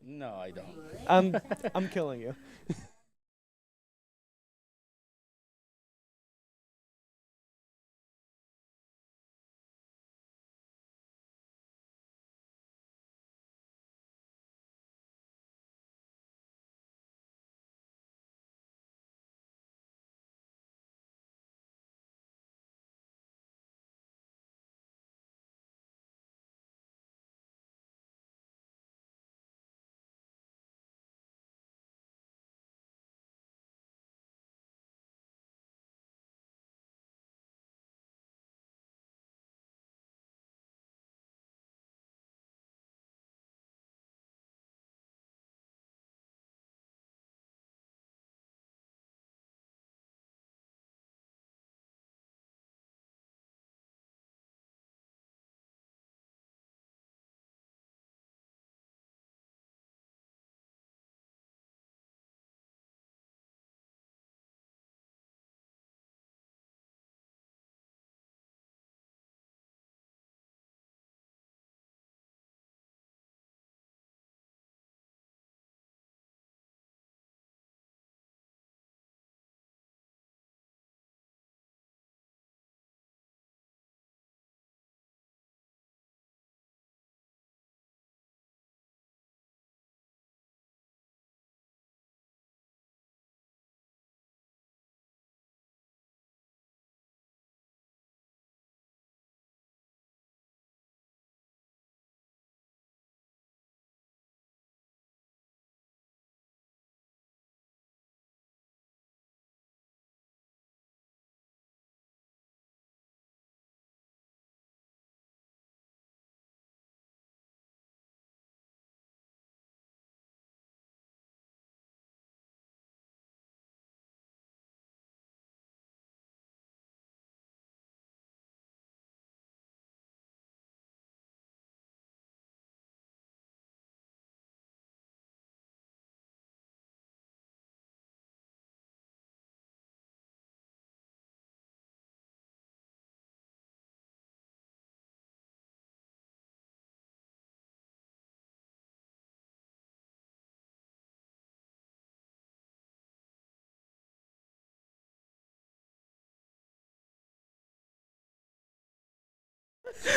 No, I don't. I'm killing you.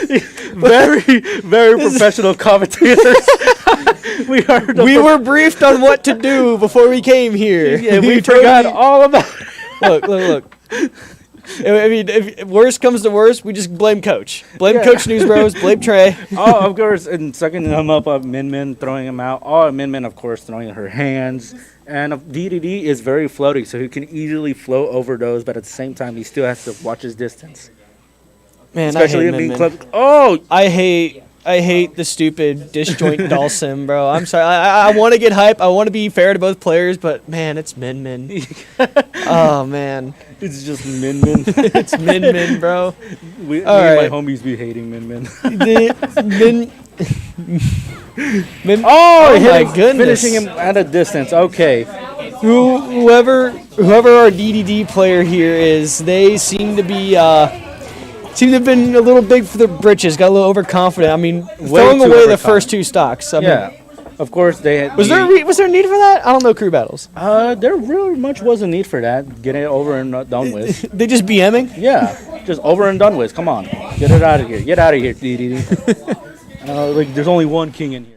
Very, very professional commentators. We were briefed on what to do before we came here. Yeah, we forgot all about. Look. I mean, if worst comes to worst, we just blame Coach. Blame Yeah. Coach News Bros. Blame Trey. Oh, of course, and sucking him up, Min Min throwing him out. Oh, Min Min, of course, throwing her hands. And DDD is very floating, so he can easily float over those, but at the same time, he still has to watch his distance. Man, Especially I him hate being Min. clubbed. Oh, I hate the stupid disjoint doll sim, bro. I'm sorry. I want to get hype. I want to be fair to both players, but man, it's Min Min. Oh man, it's just Min Min. it's Min Min, bro. Me All and right. my homies be hating Min Min. Min. Min. Oh, My goodness. finishing him at a distance. Okay. Whoever our DDD player here is, they seem to have been a little big for the britches, got a little overconfident. I mean, throwing too away the overconfident. first two stocks. I mean, Yeah. Of course, they had. was there a need for that? I don't know crew battles. There really much was a need for that. Get it over and done with. They just BMing. Yeah, just over and done with. Come on, get it out of here. Get out of here, DDD. Like, there's only one king in here.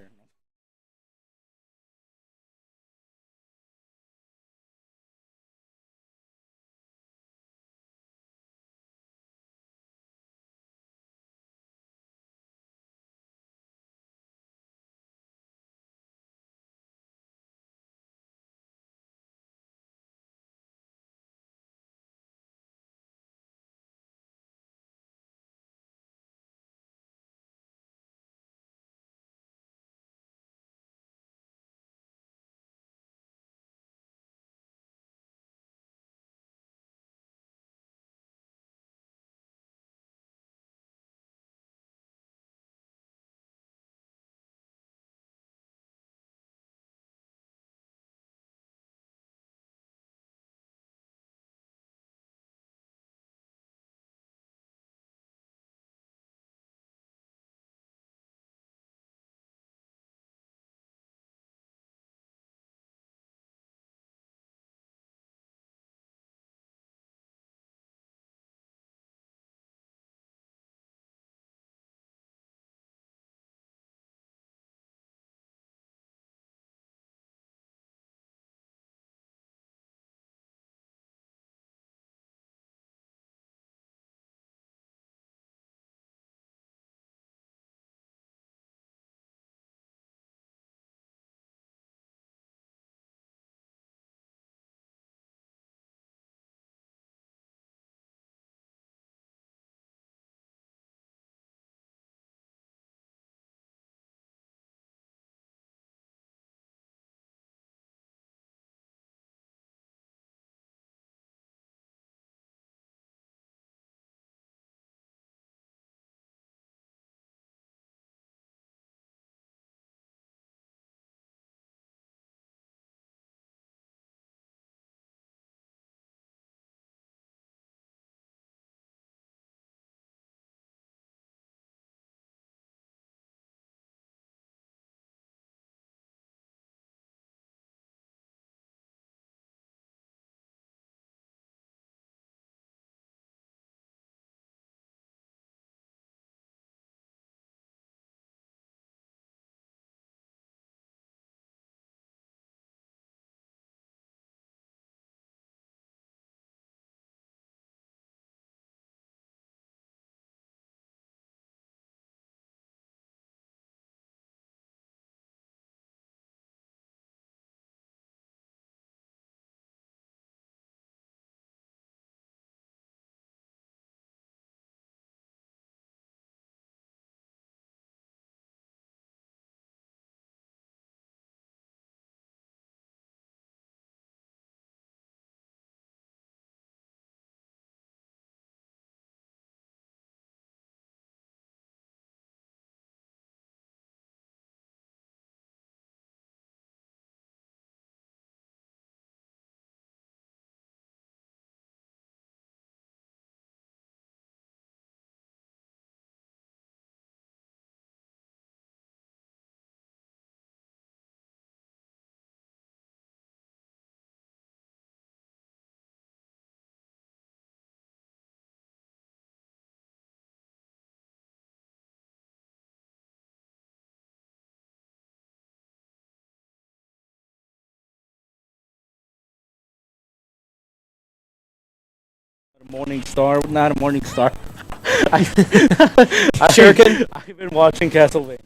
Morning Star, not a Morning Star. Shuriken? I've been watching Castlevania.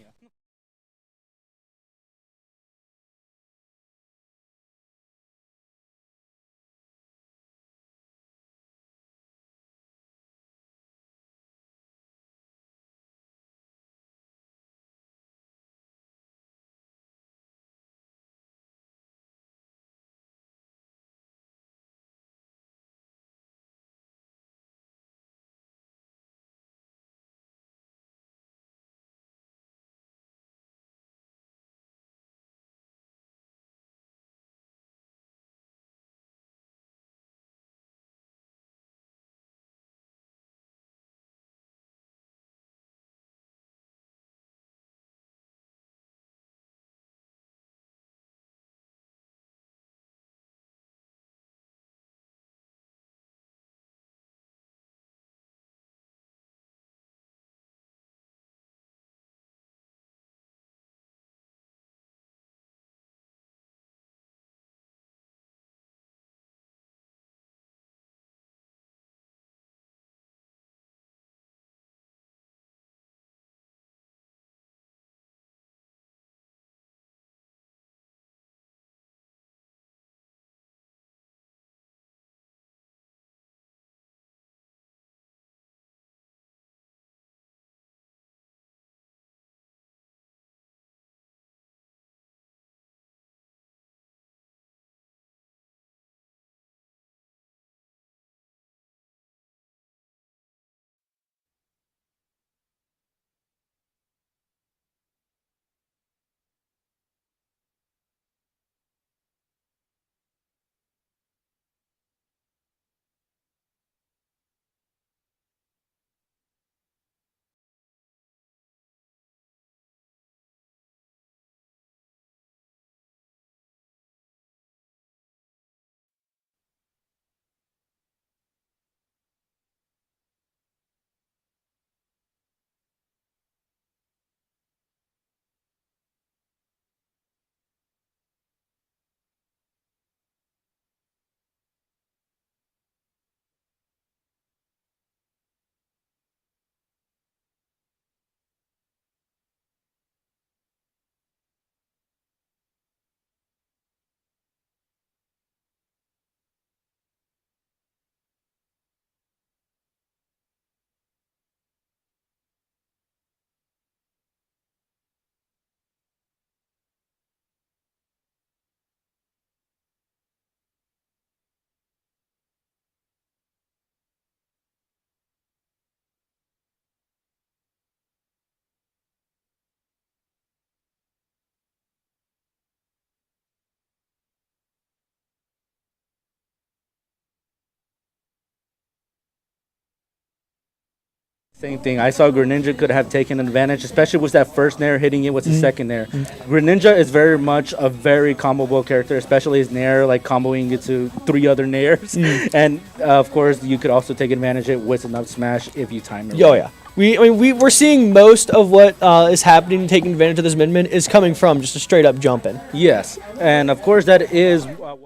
Same thing. I saw Greninja could have taken advantage, especially with that first Nair hitting it with the second Nair. Greninja is very much a very comboable character, especially his Nair, like comboing it to 3 other Nairs. And of course, you could also take advantage of it with an up smash if you time it. Oh, yeah. We're seeing most of what is happening, taking advantage of this Min Min, is coming from just a straight up jumping. Yes, and of course that is what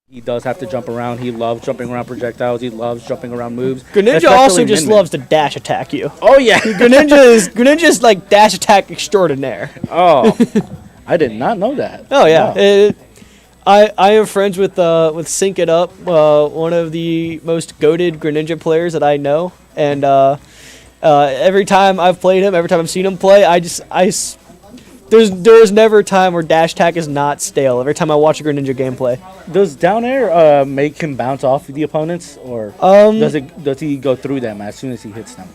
he does have to jump around. He loves jumping around projectiles. He loves jumping around moves. Greninja also just loves to dash attack you. Oh yeah, Greninja is like dash attack extraordinaire. Oh, I did not know that. Oh yeah. Wow. I am friends with Sync It Up, one of the most goated Greninja players that I know, and every time I've played him, every time I've seen him play, there's never a time where dash attack is not stale. Every time I watch a Greninja gameplay. Does down air make him bounce off the opponents, or does he go through them as soon as he hits them?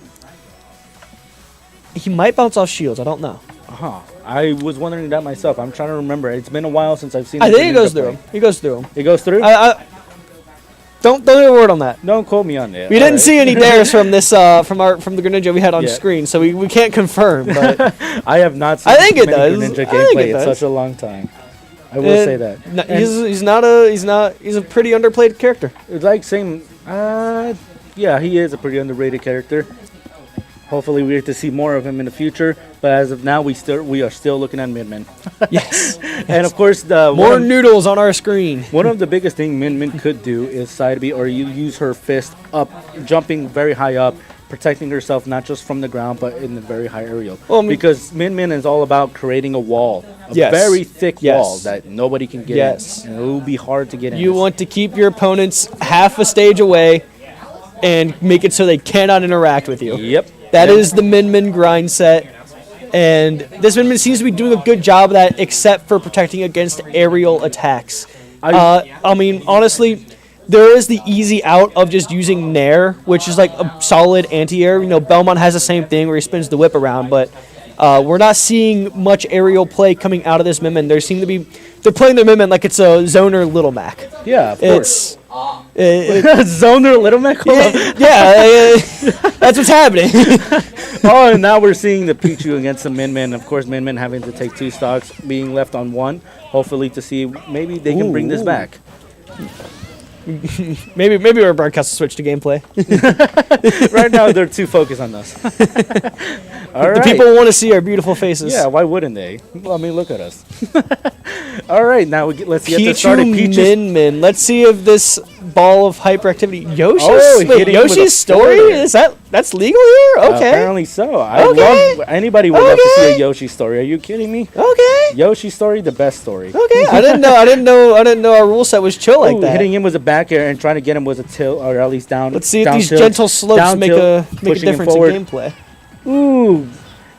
He might bounce off shields. I don't know. I was wondering that myself. I'm trying to remember. It's been a while since I've seen. I think he goes through him. He goes through him. It goes through. Don't get a word on that. Don't quote me on that. We didn't see any dares from this from the Greninja we had on screen, so we can't confirm. But I have not seen Greninja gameplay in such a long time. I will say that. He's a pretty underplayed character. It's like same. Yeah, he is a pretty underrated character. Hopefully, we get to see more of him in the future. But as of now, we are still looking at Min Min. Yes. And of course, more noodles on our screen. One of the biggest things Min Min could do is side B, or you use her fist up, jumping very high up, protecting herself not just from the ground but in the very high aerial. Well, because Min Min is all about creating a wall, a very thick wall that nobody can get in, and it will be hard to get in. You want to keep your opponents half a stage away and make it so they cannot interact with you. Yep. That is the Min Min grind set. And this Min Min seems to be doing a good job of that, except for protecting against aerial attacks. I mean, honestly, there is the easy out of just using Nair, which is like a solid anti-air. You know, Belmont has the same thing where he spins the whip around, but we're not seeing much aerial play coming out of this Min Min. They're playing their Min Min like it's a Zoner Little Mac. Yeah, of course. Zoner Little Mac? That's what's happening. Oh, and now we're seeing the Pichu against the Min Min. Of course, Min Min having to take 2 stocks, being left on 1. Hopefully to see maybe they can bring this back. maybe our broadcast will switch to gameplay. Right now, they're too focused on us. The people want to see our beautiful faces. Yeah, why wouldn't they? Well, I mean, look at us. All right, now let's get this Pichu started. Min Min. Let's see if this ball of hyperactivity. Yoshi's story? That's legal here? Okay. Apparently so. Anybody would love to see a Yoshi story. Are you kidding me? Okay. Yoshi story, the best story. Okay. I didn't know our rule set was chill like that. Hitting him was a back air and trying to get him was a tilt, or at least down. Let's see if these gentle slopes make a difference in gameplay. Ooh.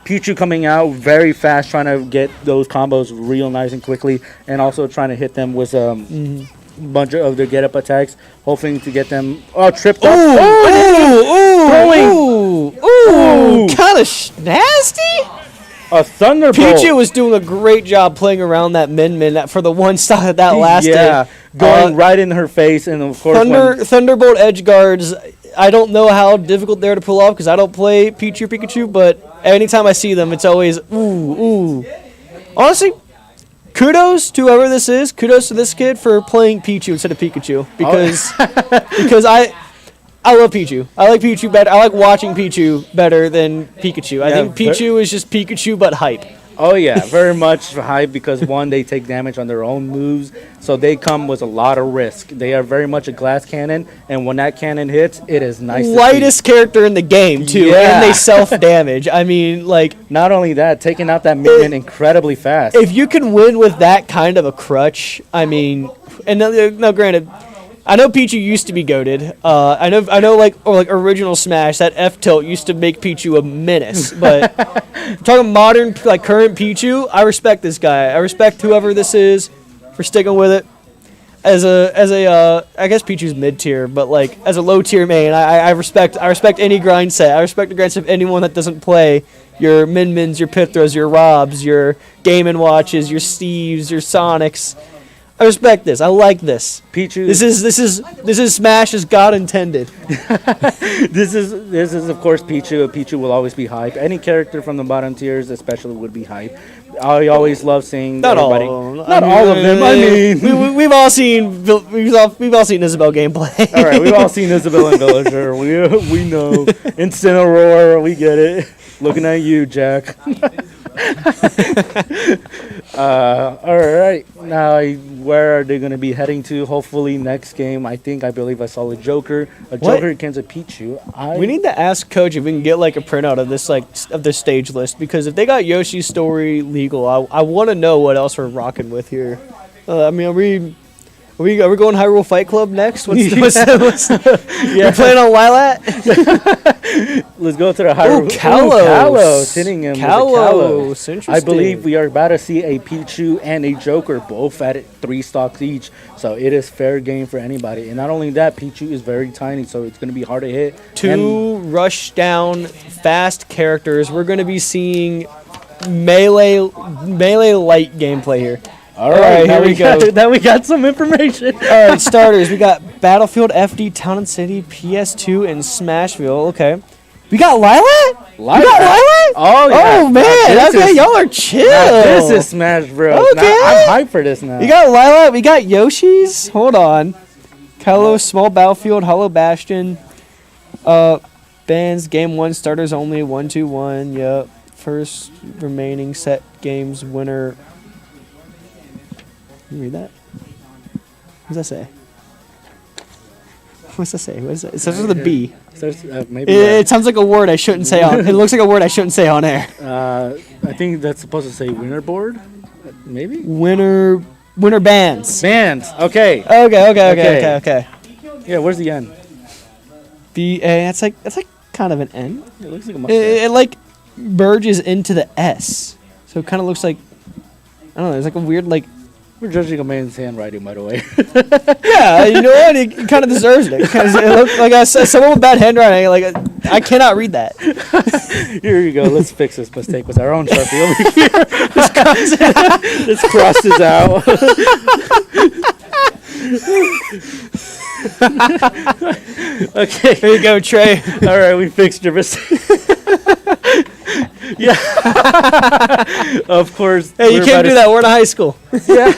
Pichu coming out very fast, trying to get those combos real nice and quickly, and also trying to hit them with bunch of their get-up attacks, hoping to get them tripped up. Ooh, kind of nasty. A Thunderbolt. Pichu was doing a great job playing around that Min Min for the one stop that lasted. Yeah, going right in her face, and of course Thunderbolt edge guards. I don't know how difficult they're to pull off because I don't play Pichu or Pikachu, but anytime I see them, it's always ooh. Honestly, kudos to whoever this is. Kudos to this kid for playing Pichu instead of Pikachu because I love Pichu. I like Pichu better. I like watching Pichu better than Pikachu. I think Pichu is just Pikachu but hype. Oh yeah, very much hype because one, they take damage on their own moves, so they come with a lot of risk. They are very much a glass cannon, and when that cannon hits, it is nice. Lightest character in the game too, and they self-damage. I mean, like not only that, taking out that minion incredibly fast. If you can win with that kind of a crutch, I mean, and now granted, I know Pichu used to be goated. I know, like original Smash, that F tilt used to make Pichu a menace. But talking modern, like current Pichu, I respect this guy. I respect whoever this is for sticking with it. As a, I guess Pichu's mid tier, but like as a low tier main, I respect any grind set. I respect the grind set of anyone that doesn't play your Min Mins, your Pithras, your Robs, your Game & Watches, your Steves, your Sonics. I respect this. I like this. Pichu. This is Smash as God intended. This is of course Pichu. Pichu will always be hype. Any character from the bottom tiers, especially, would be hype. I always love seeing everybody. Not all of them. I mean, we've all seen Isabel gameplay. All right, we've all seen Isabel and Villager. We know. Incineroar, we get it. Looking at you, Jack. All right, now where are they going to be heading to? Hopefully next game. I believe I saw a Joker against a Pichu. We need to ask Coach if we can get like a printout of this of this stage list, because if they got Yoshi's story legal, I want to know what else we're rocking with here. I mean, are we going Hyrule Fight Club next? What's We're playing on Lilat? Let's go to the Hyrule. Kalos. Hitting him Kalos. with a Interesting. I believe we are about to see a Pichu and a Joker both at 3 stocks each. So it is fair game for anybody. And not only that, Pichu is very tiny, so it's going to be hard to hit. 2 rush down fast characters. We're going to be seeing melee light gameplay here. All right, here we go. Now we got some information. All right, starters. We got Battlefield, FD, Town and City, PS2, and Smashville. Okay. We got Lilat? We got Lilat? Oh, yeah. Oh, man. Okay, y'all are chill. This is Smash Bros. Okay. Now, I'm hyped for this now. We got Lilat. We got Yoshi's. Hold on. Kalos, Small Battlefield, Hollow Bastion. Bands, game 1, starters only, 1-2-1. Yep. First remaining set games winner. Can you read that? What does that say? What's that say? What is that? It starts with a B. Maybe It sounds like a word I shouldn't say on. It looks like a word I shouldn't say on air. I think that's supposed to say winner board. Maybe. Winner bands. Bands. Okay. Okay. Yeah. Where's the N? That's like kind of an N. It looks like a mustache. It like merges into the S, so it kind of looks like, I don't know. There's like a weird like. We're judging a man's handwriting, by the way. Yeah, you know what? He kind of deserves it because it looks like someone with bad handwriting. Like I cannot read that. Here you go. Let's fix this mistake with our own Sharpie over here. This crosses out. Okay. Here you go, Trey. All right, we fixed your mistake. Yeah. Of course. Hey, you can't do that. We're in high school. Yeah.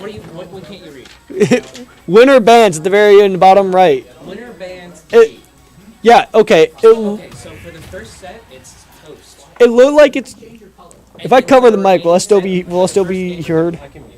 What can't you read? Winner bands at the very end, bottom right. Winner bands. Yeah. Okay. Okay, so for the first set, it's toast. It looked like it's. If I cover the mic, will I still be heard? I can read.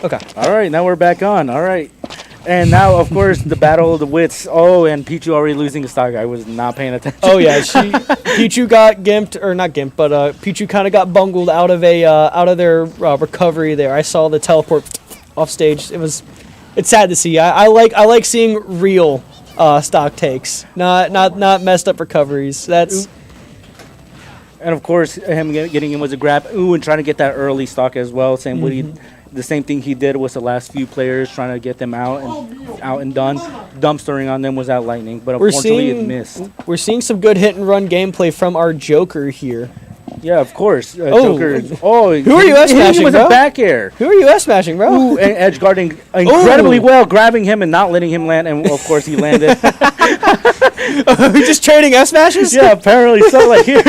Okay. All right, now we're back on. All right. And now, of course, the battle of the wits. Oh, and Pichu already losing a stock. I was not paying attention. Oh yeah, Pichu got gimped, or not gimped, but Pichu kind of got bungled out of their recovery there. I saw the teleport off stage. It's sad to see. I like seeing real stock takes, not messed up recoveries. That's. And of course, him getting him was a grab. Ooh, and trying to get that early stock as well. The same thing he did with the last few players, trying to get them out and done. Dumpstering on them was out lightning, but unfortunately it missed. We're seeing some good hit and run gameplay from our Joker here. Yeah, of course. Joker. Who are you S-mashing, with bro? a back air. Who are you S-mashing, bro? Ooh, and edge guarding incredibly well, grabbing him and not letting him land, and of course he landed. Are we just trading S-mashes? Yeah, apparently so. Like here.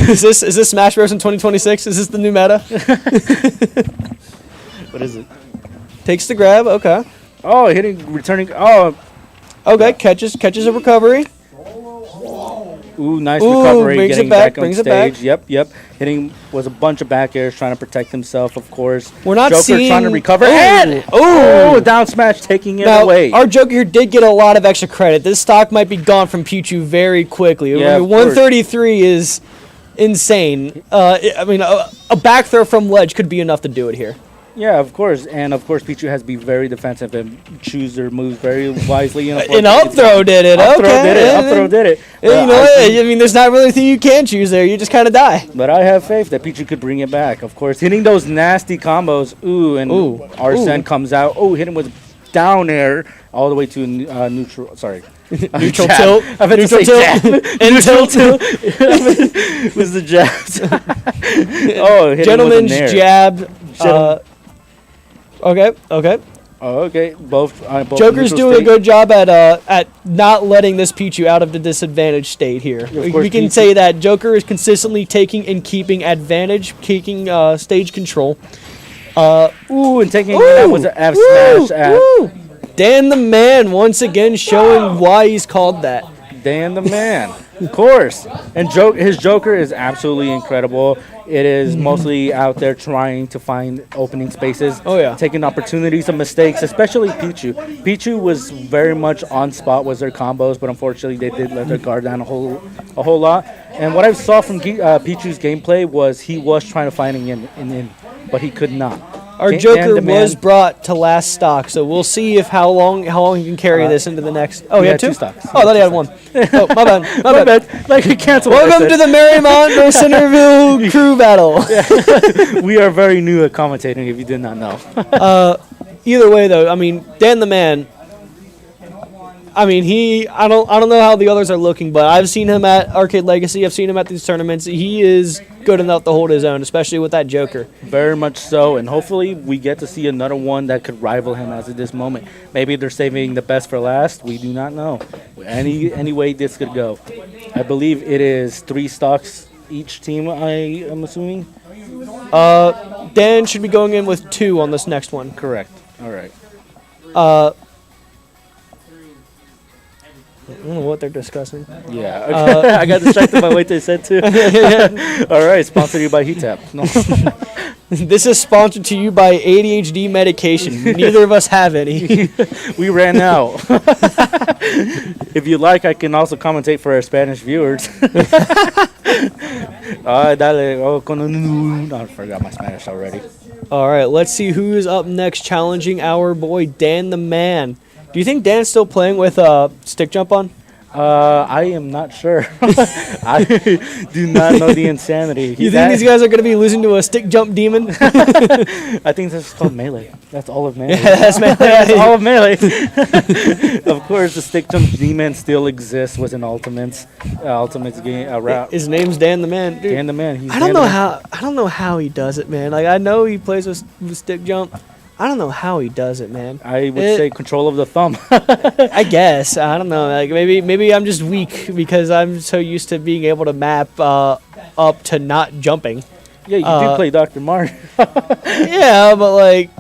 Is this Smash Bros in 2026? Is this the new meta? What is it? Takes the grab. Okay. Oh, returning. Oh. Okay, catches a recovery. Ooh, nice recovery. Brings getting it back. on Brings it stage. back. Yep. Hitting was a bunch of back airs, trying to protect himself. Of course. We're not Joker seeing. trying to recover. Oh, down smash, taking it now, away. our Joker here did get a lot of extra credit. This stock might be gone from Pichu very quickly. Yeah, 133 is insane. I mean, a back throw from ledge could be enough to do it here. Yeah, of course. And of course, Pichu has to be very defensive and choose their moves very wisely. And An up throw did it. Up Okay. throw did it. I mean, there's not really anything you can choose there. You just kind of die. But I have faith that Pichu could bring it back. Of course, hitting those nasty combos. Arsene comes out. Oh, hit him with down air all the way to neutral. Sorry. Neutral Jab. tilt. I meant to say Neutral jab. Neutral tilt. Was the jabs. Oh, hit Gentleman's him with a nair. jab. Okay. Oh, okay. Both Joker's neutral doing state. a good job at not letting this Pichu out of the disadvantaged state here. We can say that Joker is consistently taking and keeping advantage, keeping stage control. And taking it out was an F smash. Dan the Man once again showing why he's called that. Dan the Man, of course. And his Joker is absolutely incredible. It is mostly out there trying to find opening spaces. Oh, yeah. Taking opportunities and mistakes, especially Pichu. Pichu was very much on spot with their combos, but unfortunately they did let their guard down a whole lot. And what I saw from Pichu's gameplay was he was trying to find an in, but he could not. Our Joker was brought to last stock, so we'll see if how long he can carry this into the next. Oh, he had two stocks. Oh, I thought he had one. Oh, my bad. My bad. Like, cancel. Welcome to the Mariemont versus Centerville crew battle. We are very new at commentating, if you did not know. either way, though, I mean, Dan the Man. I mean, I don't know how the others are looking, but I've seen him at Arcade Legacy. I've seen him at these tournaments. He is good enough to hold his own, especially with that Joker. Very much so, and hopefully we get to see another one that could rival him as of this moment. Maybe they're saving the best for last. We do not know. Any way this could go. I believe it is 3 stocks each team, I am assuming. Dan should be going in with 2 on this next one. Correct. All right. I don't know what they're discussing. Yeah. Okay. I got distracted by what they said too. All right. Sponsored you by Heat Tap. No. This is sponsored to you by ADHD medication. Neither of us have any. We ran out. If you like, I can also commentate for our Spanish viewers. I forgot my Spanish already. All right, let's see who is up next challenging our boy Dan the Man. Do you think Dan's still playing with stick jump on? I am not sure. I do not know the insanity. You think these guys are going to be losing to a stick jump demon? I think that's called melee. That's all of melee. Yeah, that's melee. That's all of melee. Of course, the stick jump demon still exists with an ultimates game. His name's Dan the Man. Dude, Dan the Man. He's I don't know how he does it, man. Like I know he plays with stick jump. I don't know how he does it, man. I would say control of the thumb. I guess. I don't know. Like maybe I'm just weak because I'm so used to being able to map up to not jumping. Yeah, you do play Dr. Mario. Yeah, but like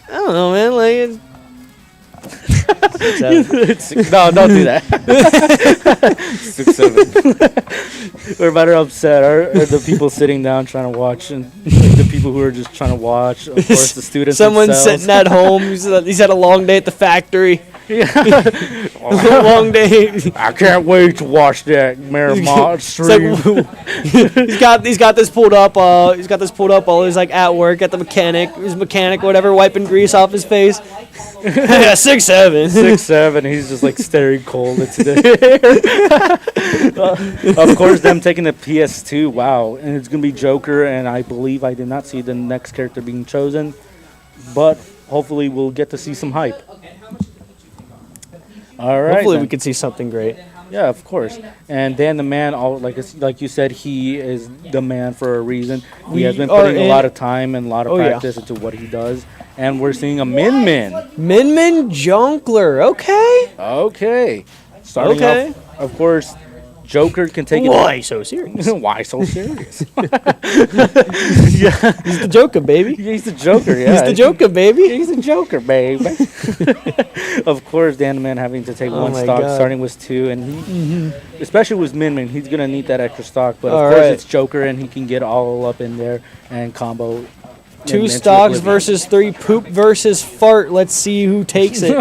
I don't know, man. Like no, don't do that. 6-7. We're better upset. Are the people sitting down trying to watch, and like, the people who are just trying to watch? Of course, the students. Someone's themselves. sitting at home. He's had a long day at the factory. Yeah. Long day. I can't wait to watch that Mariemont stream. He's got this pulled up. He's got this pulled up while he's like at work at the his mechanic, whatever, wiping grease off his face. Yeah, 6'7". 6'7". He's just like staring cold into the air. Of course, them taking the PS2. Wow, and it's gonna be Joker, and I believe I did not see the next character being chosen, but hopefully we'll get to see some hype. All right. Hopefully then. we can see something great. Yeah, of course. And Dan the Man, like you said, he is the man for a reason. He has been putting a lot of time and a lot of practice into what he does. And we're seeing a Min. Min Junkler. Okay. Starting off, of course, Joker can take it. Why so serious? Why so serious? Yeah. He's the Joker, baby. He's the Joker, yeah. He's the Joker, baby. He's the Joker, baby. Of course, Dan the Man having to take one stock, starting with 2, and he, especially with Min, he's gonna need that extra stock. But of course, it's Joker, and he can get all up in there and combo. 2 stocks versus 3. Poop versus fart. Let's see who takes it.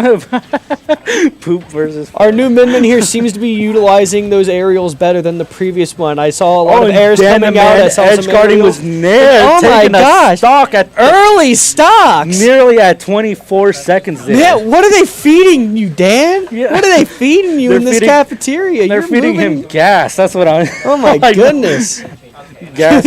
Poop versus fart. Our new Min here seems to be utilizing those aerials better than the previous one. I saw a lot of airs coming out. I saw edge guarding was nailed. Oh my gosh! Stock at early stocks. Nearly at 24 seconds there. Yeah, what are they feeding you, Dan? Yeah. What are they feeding you in this cafeteria? They're feeding him gas. That's what I'm. Oh my goodness. Gas.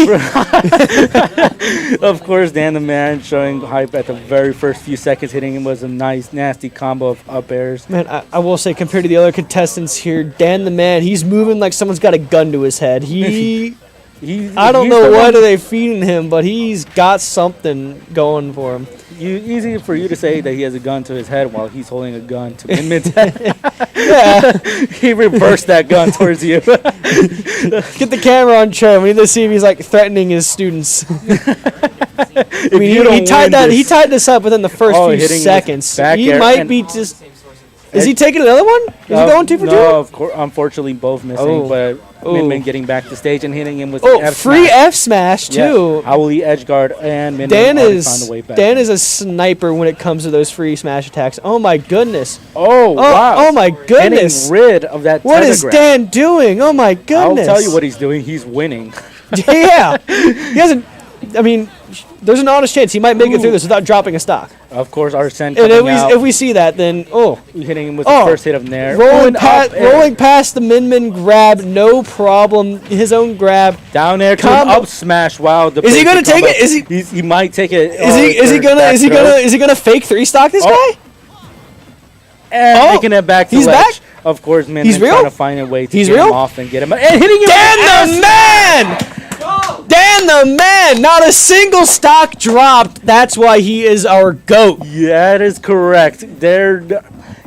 Of course, Dan the Man showing hype at the very first few seconds. Hitting him was a nice, nasty combo of up airs. Man, I will say, compared to the other contestants here, Dan the Man, he's moving like someone's got a gun to his head. I don't know what are they feeding him, but he's got something going for him. Easy for you to say that he has a gun to his head while he's holding a gun to Min's head. Yeah. He reversed that gun towards you. Get the camera on Cho. We need to see if he's like threatening his students. He tied this up within the first few seconds. He might be just. Is he taking another one? Is he going 2 for 2? No, of course. Unfortunately, both missing. But Min getting back to stage and hitting him with F free F smash too. Yeah. Howley edge guard and Min Dan find a way back. Dan is a sniper when it comes to those free smash attacks. Oh my goodness. Oh wow. Oh my goodness. Getting rid of that. What is Dan doing? Oh my goodness. I'll tell you what he's doing. He's winning. Yeah. He hasn't. I mean, there's an honest chance he might make it through this without dropping a stock. Of course, Arsene And coming out, if we see that, then hitting him with the first hit of Nair. rolling Up past the Min grab, no problem. His own grab. down there to an up smash. Wow, Is he gonna take it? He might take it. Is he gonna fake 3-stock this guy? And making it back to he's ledge. back? Of course, Min He's real? trying to find a way to He's get real? him off and get him. And hitting him. Dan the man! Dan the man! Not a single stock dropped. That's why he is our GOAT. Yeah, that is correct.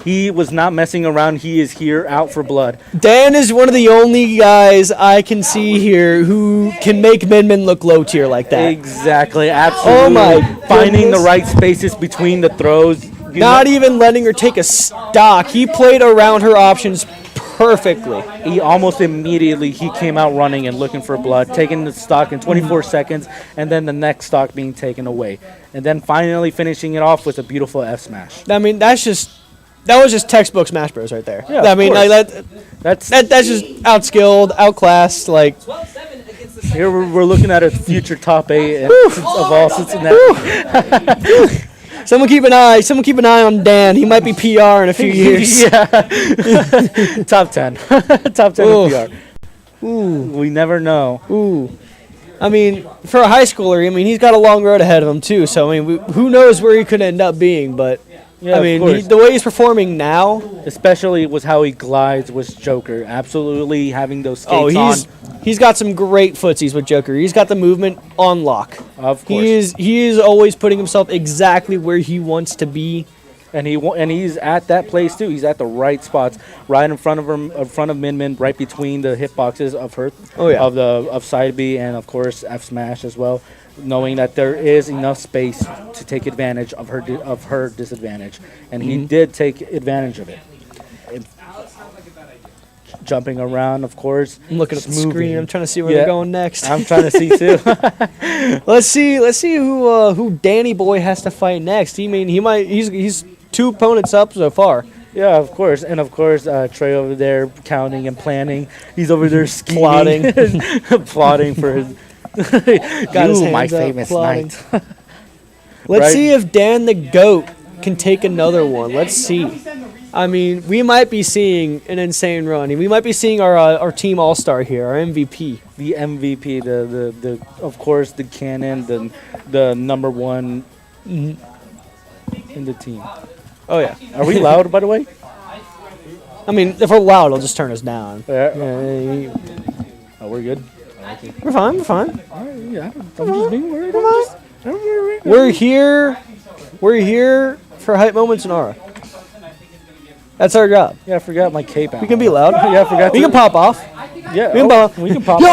He was not messing around. He is here out for blood. Dan is one of the only guys I can see here who can make Min look low tier like that. Exactly, absolutely. Oh my Finding the goodness. right spaces between the throws. Not even letting her take a stock. He played around her options perfectly. He almost immediately he came out running and looking for blood, taking the stock in 24 seconds, and then the next stock being taken away, and then finally finishing it off with a beautiful F smash. I mean, that was just textbook Smash Bros right there. Yeah, I of mean, course. like, That's that's just outskilled, outclassed. Like, 12-7 against the here we're looking at a future top 8 of all Cincinnati. someone keep an eye on Dan. He might be PR in a few years. Yeah, top 10, top 10 Ooh. of PR. We never know. Ooh. I mean, for a high schooler, I mean, he's got a long road ahead of him too. So I mean, who knows where he could end up being? But Yeah, I of mean, course. the way he's performing now. Especially with how he glides with Joker. Absolutely having those skates on. He's got some great footsies with Joker. He's got the movement on lock. Of course. He is always putting himself exactly where he wants to be. And he's at that place too. He's at the right spots, right in front of him, in front of Min, right between the hitboxes of her, Oh, yeah. of side B and of course F smash as well. Knowing that there is enough space to take advantage of her disadvantage, and he did take advantage of it. And jumping around, of course. I'm looking at the smoothing. screen. I'm trying to see where Yeah. they're going next. I'm trying to see too. Let's see who Danny Boy has to fight next. He's 2 opponents up so far. Yeah, of course. And of course, Trey over there counting and planning. He's over there scheming. Plotting. Plotting for his... Got his my hands up, famous plotting. knight. Let's Right. see if Dan the GOAT can take another one. Let's see. I mean, we might be seeing an insane run. We might be seeing our team all-star here, our MVP. The MVP, the of course, the cannon, the number one in the team. Oh, yeah. Are we loud, by the way? I mean, if we're loud, it'll just turn us down. Yeah. Yeah, Oh, we're good. we're fine, we're fine. Yeah, I'm just being worried. We're here for hype moments and aura. That's our job. Yeah, I forgot my cape out. We can be loud. Yeah, I forgot. We can pop off. Yeah, We can pop. we can pop. We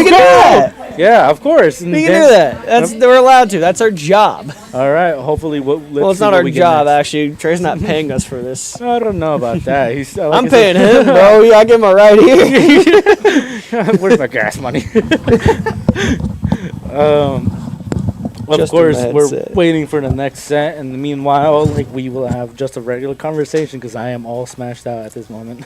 can do that. Yeah, of course. And We can then- do that. We're allowed to. That's our job. All right. Hopefully, Well, it's not our job, actually. Trey's not paying us for this. I don't know about that. He's. Like I'm I said- paying him, bro. I give him a ride here. Where's my gas money? Of Just course, in the we're headset. waiting for the next set, and meanwhile, like we will have just a regular conversation because I am all smashed out at this moment.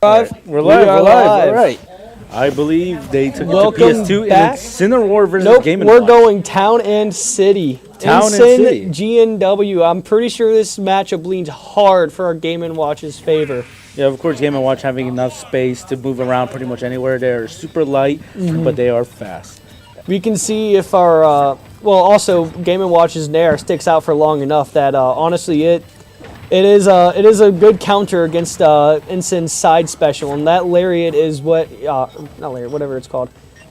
Live? We're live. We are We're live. live. All right. I believe they took Welcome it to PS2 back. in Incineroar versus Nope, Game & we're Watch. going Town and City. Town and Ensign, City. GNW. I'm pretty sure this matchup leans hard for our Game & Watch's favor. Yeah, of course, Game & Watch having enough space to move around pretty much anywhere. They're super light, but they are fast. We can see if our also Game & Watch's Nair sticks out for long enough that honestly it is a good counter against Ensign's side special, and that Lariat is what not Lariat, whatever it's called,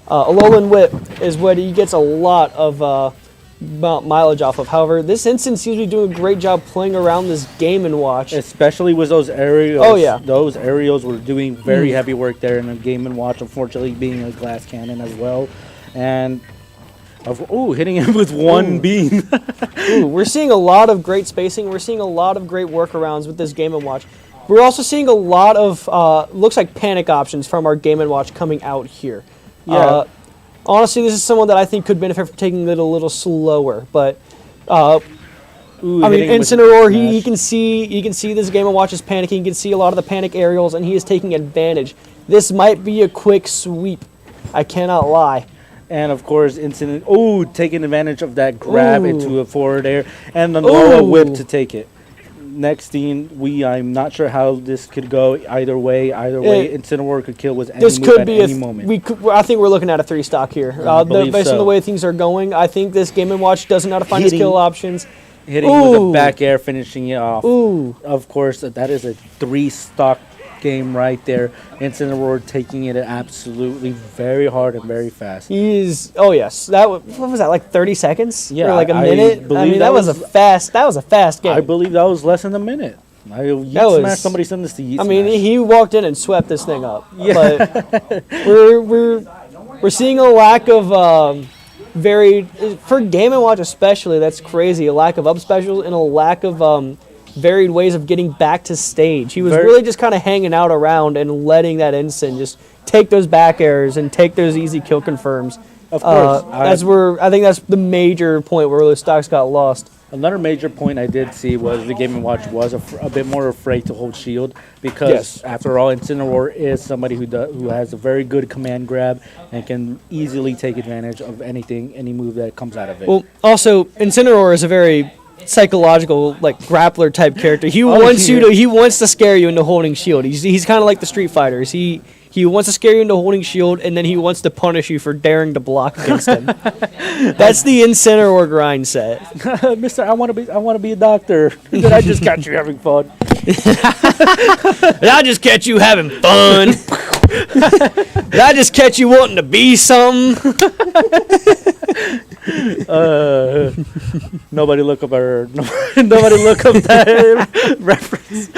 Alolan Whip is what he gets a lot of mileage off of. However, this Ensign seems to be doing a great job playing around this Game & Watch. Especially with those aerials. Oh, yeah. Those aerials were doing very heavy work there in the Game & Watch, unfortunately being a glass cannon as well. And, hitting him with one beam. We're seeing a lot of great spacing. We're seeing a lot of great workarounds with this Game & Watch. We're also seeing a lot of, looks like panic options from our Game & Watch coming out here. Yeah. Honestly, this is someone that I think could benefit from taking it a little slower. But, I mean, Incineroar, he can see this Game & Watch is panicking. He can see a lot of the panic aerials, and he is taking advantage. This might be a quick sweep. I cannot lie. And of course, taking advantage of that grab into a forward air and the Ooh. whip to take it. Next scene, I'm not sure how this could go either way. Incineroar could kill with any This move could at be any moment. I think we're looking at a 3-stock here. Based on the way things are going, I think this Game & Watch doesn't know how to find his kill options. Hitting with a back air, finishing it off. Ooh. Of course, that is a 3-stock game right there. Incineroar taking it absolutely very hard and very fast. He is. Oh yes, what was that? Like 30 seconds? Yeah, or like a I minute. believe that was a fast game. I believe that was less than a minute. Somebody send this to Yeet I mean, Smash. he walked in and swept this thing up. Yeah. But we're seeing a lack of for Game & Watch especially. That's crazy. A lack of up specials and a lack of varied ways of getting back to stage. He was really just kind of hanging out around and letting that Ensign just take those back airs and take those easy kill confirms. Of course. I think that's the major point where the stocks got lost. Another major point I did see was the Game & Watch was a bit more afraid to hold shield because, after all, Incineroar is somebody who has a very good command grab and can easily take advantage of any move that comes out of it. Well, also, Incineroar is a very psychological, like, grappler type character. He wants to scare you into holding shield. He's kind of like the Street Fighters. He wants to scare you into holding shield, and then he wants to punish you for daring to block against him. That's the Incineroar grind set. Mister, I want to be a doctor. Did I just catch you having fun? Did I just catch you having fun? Did I just catch you wanting to be something? Nobody look up that reference.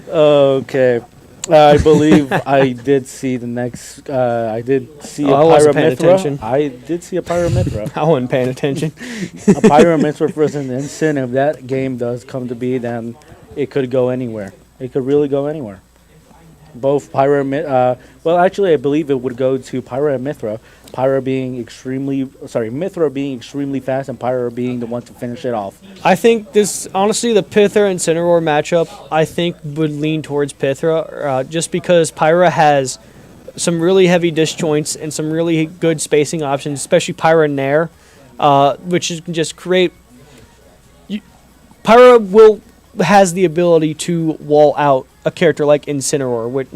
Okay. I believe I did see the next. I did see a Pyramithra. I did see a Pyramithra. I wasn't paying attention. A Pyramithra versus an Ensign. If that game does come to be, then it could go anywhere. It could really go anywhere. Both well, actually, I believe it would go to Pyramithra. Mithra being extremely fast, and Pyra being the one to finish it off. I think honestly, the Pythra and Incineroar matchup, I think would lean towards Pythra, just because Pyra has some really heavy disjoints and some really good spacing options, especially Pyra Nair, which can just create. Pyra has the ability to wall out a character like Incineroar, which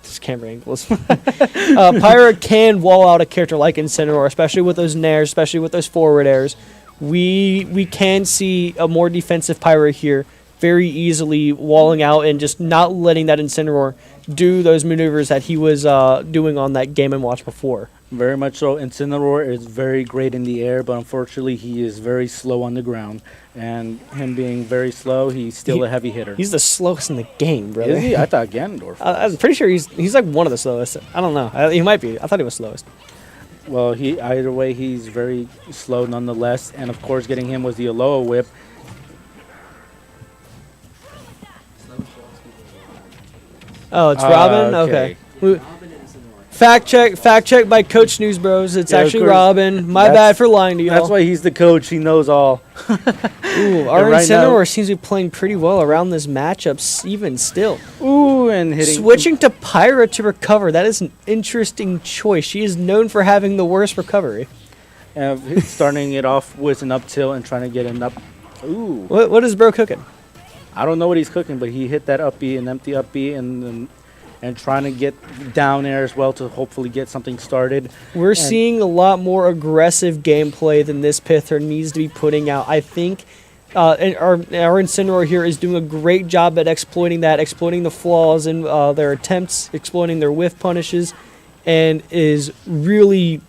this camera angle is. Pyra can wall out a character like Incineroar, especially with those nairs, especially with those forward airs. We can see a more defensive Pyra here very easily walling out and just not letting that Incineroar do those maneuvers that he was doing on that Game & Watch before. Very much so. Incineroar is very great in the air, but unfortunately he is very slow on the ground. And him being very slow, he's still a heavy hitter. He's the slowest in the game, brother. Is he? I thought Ganondorf was. I'm pretty sure he's like one of the slowest. I don't know. He might be. I thought he was slowest. Well, either way, he's very slow nonetheless. And of course, getting him was the Alola Whip. Oh, it's Robin? Okay. Fact check by Coach Snooze Bros. It's Yeah, of actually course. Robin. My That's- bad for lying to y'all. That's why he's the coach. He knows all. Ooh, our right now- Incineroar seems to be playing pretty well around this matchup, even still. Ooh, and hitting. Switching to Pyra to recover. That is an interesting choice. She is known for having the worst recovery. Starting it off with an up tilt and trying to get an up. Ooh. What is bro cooking? I don't know what he's cooking, but he hit that up B, an empty up B, and trying to get down there as well to hopefully get something started. We're seeing a lot more aggressive gameplay than this Pither needs to be putting out. I think and our Incineroar here is doing a great job at exploiting the flaws in their attempts, exploiting their whiff punishes, and is really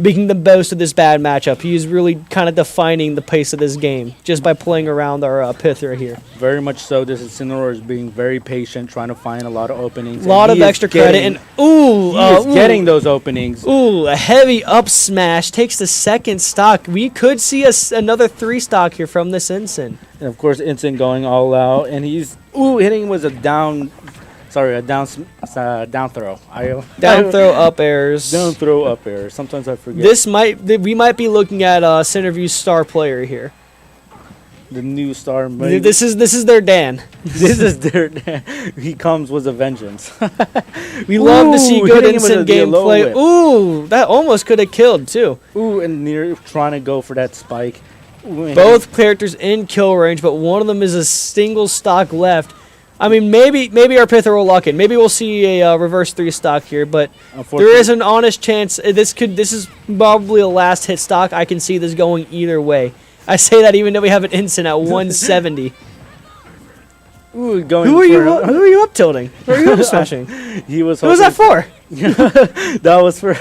making the most of this bad matchup. He is really kind of defining the pace of this game just by playing around our Pither here. Very much so. This Incineroar is being very patient, trying to find a lot of openings. A lot of extra credit, and ooh, he is getting those openings. Ooh, a heavy up smash takes the second stock. We could see another 3 stock here from this Ensign. And of course, Ensign going all out, and he's hitting was a down throw. Down throw up airs. Down throw up air. Sometimes I forget. We might be looking at Centerview's star player here. The new star. This is their Dan. This is their. He comes with a vengeance. We love to see good hitting him with instant a low gameplay. whip. Ooh, that almost could have killed too. Ooh, and near trying to go for that spike. Ooh, and Both characters in kill range, but one of them is a single stock left. I mean, maybe our Pither will lock in. Maybe we'll see a reverse 3 stock here, but there is an honest chance this is probably a last hit stock. I can see this going either way. I say that even though we have an instant at 170. Ooh, going. Who are you up tilting? Who are you up smashing? He was. Who was that for? That was for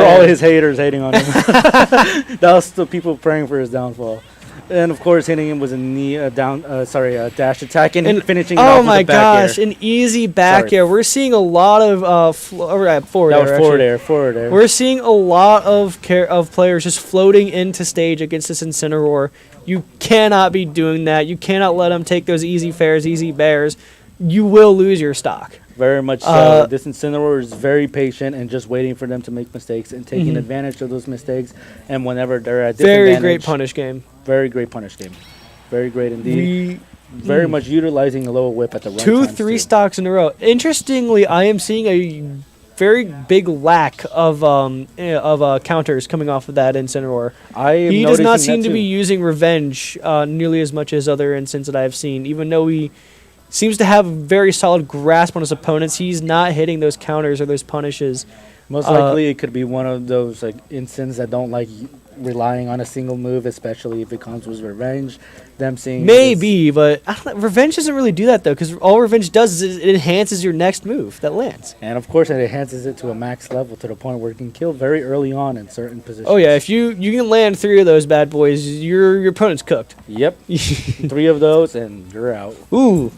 all his haters hating on him. That was the people praying for his downfall. And of course, hitting him was a dash attack and finishing it off with a back air. An easy back air. We're seeing a lot of forward air. Forward air. We're seeing a lot of players just floating into stage against this Incineroar. You cannot be doing that. You cannot let them take those easy fares, easy bears. You will lose your stock. Very much so. This Incineroar is very patient and just waiting for them to make mistakes and taking advantage of those mistakes. And whenever they're at disadvantage, very great punish game. Very great punish game. Very great indeed. Very much utilizing a low whip at the right time. 2-3 stocks in a row. Interestingly, I am seeing a very big lack of counters coming off of that Incineroar. He does not seem to be using revenge nearly as much as other Incins that I have seen. Even though he seems to have a very solid grasp on his opponents, he's not hitting those counters or those punishes. Most likely, it could be one of those Incins that don't like relying on a single move, especially if it comes with revenge. Them seeing maybe, but I don't know, revenge doesn't really do that though, because all revenge does is it enhances your next move that lands. And of course, it enhances it to a max level to the point where it can kill very early on in certain positions. Oh yeah, if you can land 3 of those bad boys, your opponent's cooked. Yep, 3 of those and you're out. Ooh,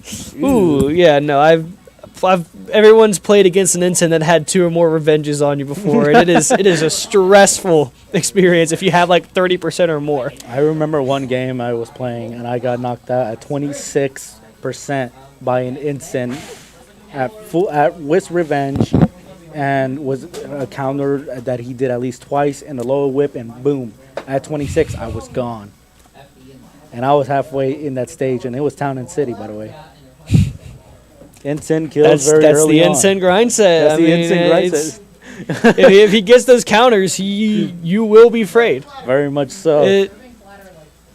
yeah, no, everyone's played against an Ensign that had 2 or more revenges on you before, and it is a stressful experience if you have like 30% or more. I remember one game I was playing and I got knocked out at 26% by an Ensign with revenge, and was a counter that he did at least twice in the lower whip, and boom, at 26 I was gone, and I was halfway in that stage, and it was Town and City, by the way. Ensign kills very early on. That's the Ensign grind set. That's the Ensign grind set. if he gets those counters, you will be frayed. Very much so.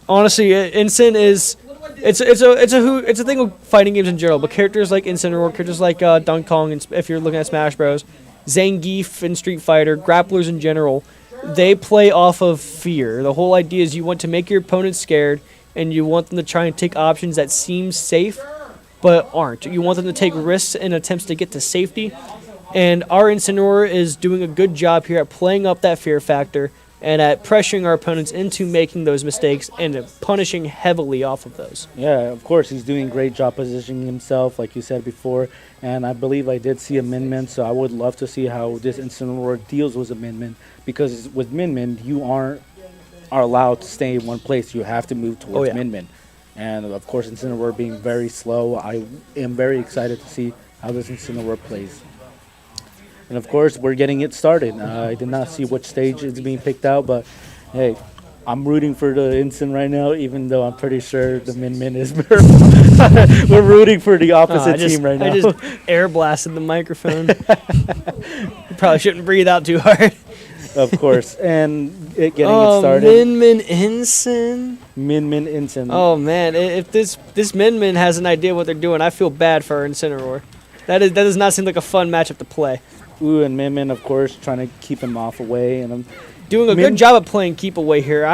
Honestly, Ensign is it's a thing with fighting games in general. But characters like Ensign or characters like Donkey Kong, and if you're looking at Smash Bros, Zangief and Street Fighter, grapplers in general, they play off of fear. The whole idea is you want to make your opponent scared, and you want them to try and take options that seem safe but aren't. You want them to take risks in attempts to get to safety. And our Incineroar is doing a good job here at playing up that fear factor and at pressuring our opponents into making those mistakes and punishing heavily off of those. Yeah, of course, he's doing a great job positioning himself, like you said before. And I believe I did see a Min-Min, so I would love to see how this Incineroar deals with a Min-Min. Because with Min-Min, you are allowed to stay in one place. You have to move towards Min-Min. And of course, Incineroar being very slow, I am very excited to see how this Incineroar plays. And of course, we're getting it started. I did not see which stage it's being picked out, but hey, I'm rooting for the Instant right now, even though I'm pretty sure the Min Min is. We're rooting for the opposite team right now. I just air blasted the microphone. Probably shouldn't breathe out too hard. Of course, and getting it started. Min Min Ensign. Min Min Instant. Oh man, if this Min Min has an idea what they're doing, I feel bad for our Incineroar. That does not seem like a fun matchup to play. Ooh, and Min Min, of course, trying to keep him off away, and I'm doing a good job of playing keep away here.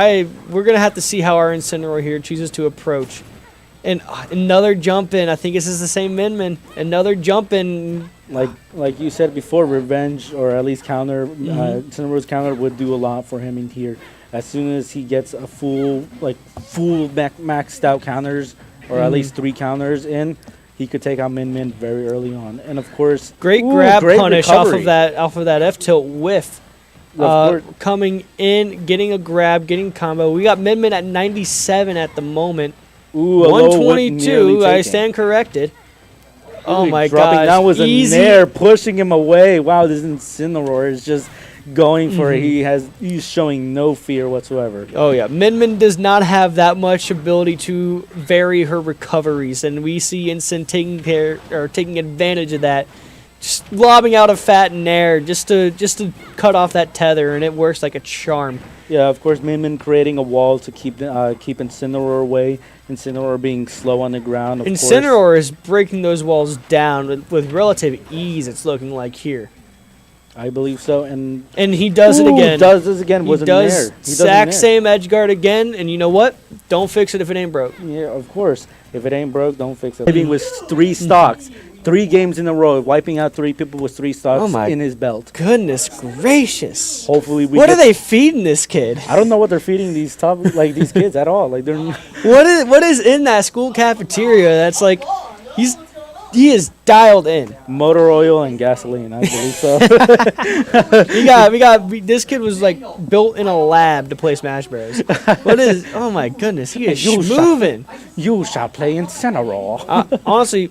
We're gonna have to see how our Incineroar here chooses to approach. And another jump in. I think this is the same Min Min. Another jump in. Like you said before, revenge or at least counter, Incineroar's counter would do a lot for him in here. As soon as he gets a full maxed out counters, or at least 3 counters in, he could take out Min Min very early on. And of course, great punish recovery. off of that F tilt whiff. Coming in, getting a grab, getting combo. We got Min Min at 97 at the moment. Ooh, 122. I stand corrected. Oh my god! That was a nair, pushing him away. Wow, this Incineroar is just going for it. He's showing no fear whatsoever. Oh yeah, Min Min does not have that much ability to vary her recoveries, and we see Instant taking advantage of that, just lobbing out a fat nair just to cut off that tether, and it works like a charm. Yeah, of course, Min Min creating a wall to keep Incineroar away. Incineroar being slow on the ground. Incineroar is breaking those walls down with relative ease. It's looking like here. I believe so, and he does it again. Does this again? He does exact same edge guard again, and you know what? Don't fix it if it ain't broke. Yeah, of course. If it ain't broke, don't fix it. Living with 3 stocks. 3 games in a row, wiping out 3 people with 3 stocks in his belt. Goodness gracious! Hopefully, what are they feeding this kid? I don't know what they're feeding these these kids at all. Like they're. What is in that school cafeteria? That's like, he is dialed in. Motor oil and gasoline, I believe so. This kid was like built in a lab to play Smash Bros. Oh my goodness, he is moving. You shall play Incineroar. Honestly,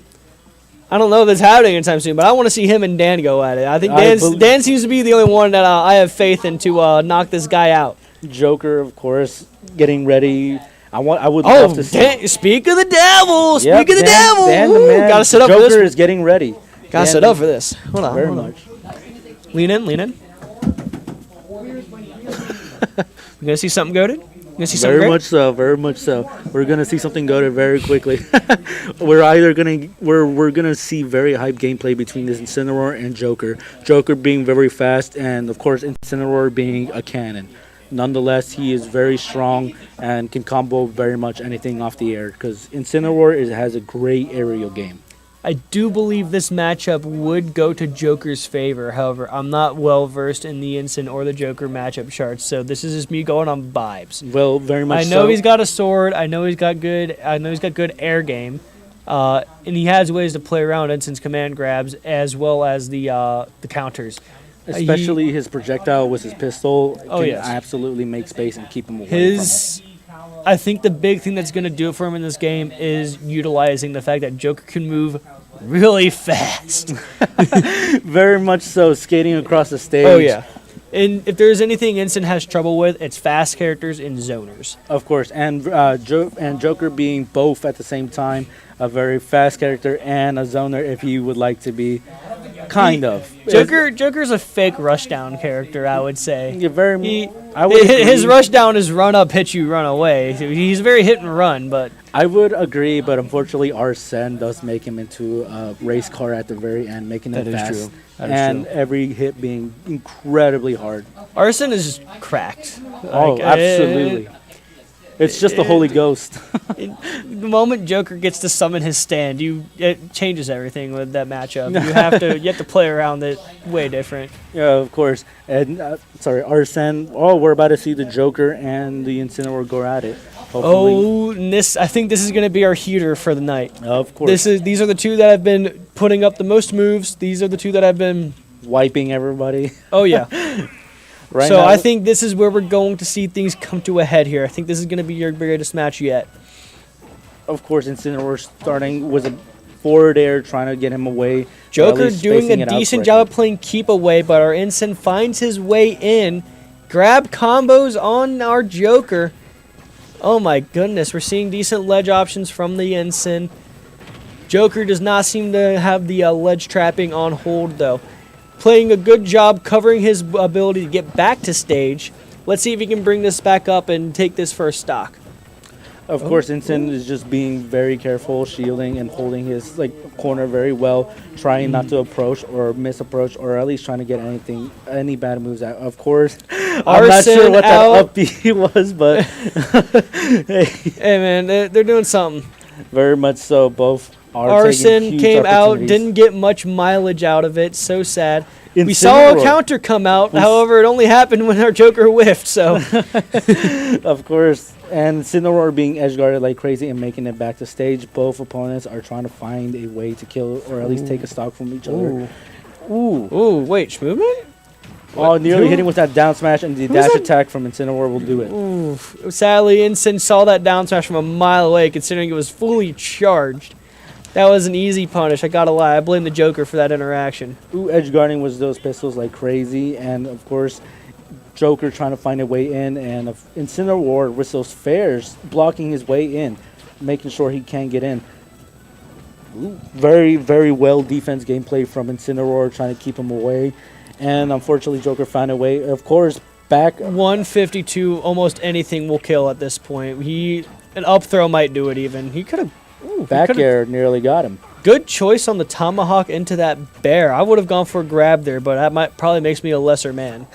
I don't know if that's happening anytime soon, but I want to see him and Dan go at it. I think Dan seems to be the only one that I have faith in to knock this guy out. Joker, of course, getting ready. I would love to see. Speak of the devil. Yep, speak of the devil. Dan the man. Gotta set up Joker for this. is getting ready. Gotta set up for this. Hold on. Very much. Lean in. You gonna see something goated? Very much so. We're gonna see something goated very quickly. we're gonna see very hype gameplay between this Incineroar and Joker. Joker being very fast, and of course Incineroar being a cannon. Nonetheless, he is very strong and can combo very much anything off the air because Incineroar has a great aerial game. I do believe this matchup would go to Joker's favor. However, I'm not well versed in the Instant or the Joker matchup charts, so this is just me going on vibes. Well, very much. I know he's got a sword. I know he's got good air game, and he has ways to play around Instant's command grabs as well as the counters. Especially his projectile with his pistol can absolutely make space and keep him away from it. I think the big thing that's going to do it for him in this game is utilizing the fact that Joker can move really fast. Very much so, skating across the stage. Oh, yeah. And if there's anything Instant has trouble with, it's fast characters and zoners. Of course, and Joker being both at the same time, a very fast character and a zoner if he would like to be, kind of. Joker's a fake rushdown character, I would say. Yeah, his rushdown is run up, hit you, run away. He's very hit and run, but... I would agree, but unfortunately Arsene does make him into a race car at the very end, making him fast. And every hit being incredibly hard. Arsene is just cracked. Absolutely. It's just the Holy Ghost. The moment Joker gets to summon his stand, it changes everything with that matchup. You have to play around it way different. Yeah, of course. And Arsene. Oh, we're about to see the Joker and the Incineroar go at it. Hopefully. I think this is going to be our heater for the night. Of course. These are the 2 that have been putting up the most moves. These are the 2 that have been wiping everybody. Oh yeah. Now, I think this is where we're going to see things come to a head here. I think this is going to be your greatest match yet. Of course, Incineroar starting was forward air, trying to get him away. or at Joker least doing spacing a it out decent job of correctly. playing keep away, but our ensign finds his way in. Grab combos on our Joker. Oh my goodness, we're seeing decent ledge options from the ensign. Joker does not seem to have the ledge trapping on hold though. Playing a good job covering his ability to get back to stage. Let's see if he can bring this back up and take this first stock. Of course, Ensign is just being very careful, shielding and holding his corner very well, trying not to approach or misapproach, or at least trying to get any bad moves out. Of course, I'm not sure Arson what out. that up B was, but Hey man, they're doing something. very much so. Both are Arson taking huge came out, opportunities. didn't get much mileage out of it. So sad. We Incineroar. saw a counter come out. However, it only happened when our Joker whiffed. So Of course, and Incineroar being edge guarded like crazy and making it back to stage. Both opponents are trying to find a way to kill or at least take a stock from each other. ooh, wait, Schmoovement? Oh, nearly Who? hitting with that down smash, and the Who's dash that? attack from Incineroar will do it. Ooh, sadly, Ensign saw that down smash from a mile away, considering it was fully charged. That was an easy punish. I gotta lie. I blame the Joker for that interaction. Ooh, edge guarding was those pistols like crazy, and of course, Joker trying to find a way in, and Incineroar with those fares blocking his way in, making sure he can't get in. Ooh, very, very well defense gameplay from Incineroar, trying to keep him away, and unfortunately, Joker found a way. Of course, back 152, almost anything will kill at this point. An up throw might do it even. He could have. back air nearly got him. Good choice on the tomahawk into that bear. I would have gone for a grab there, but that probably makes me a lesser man.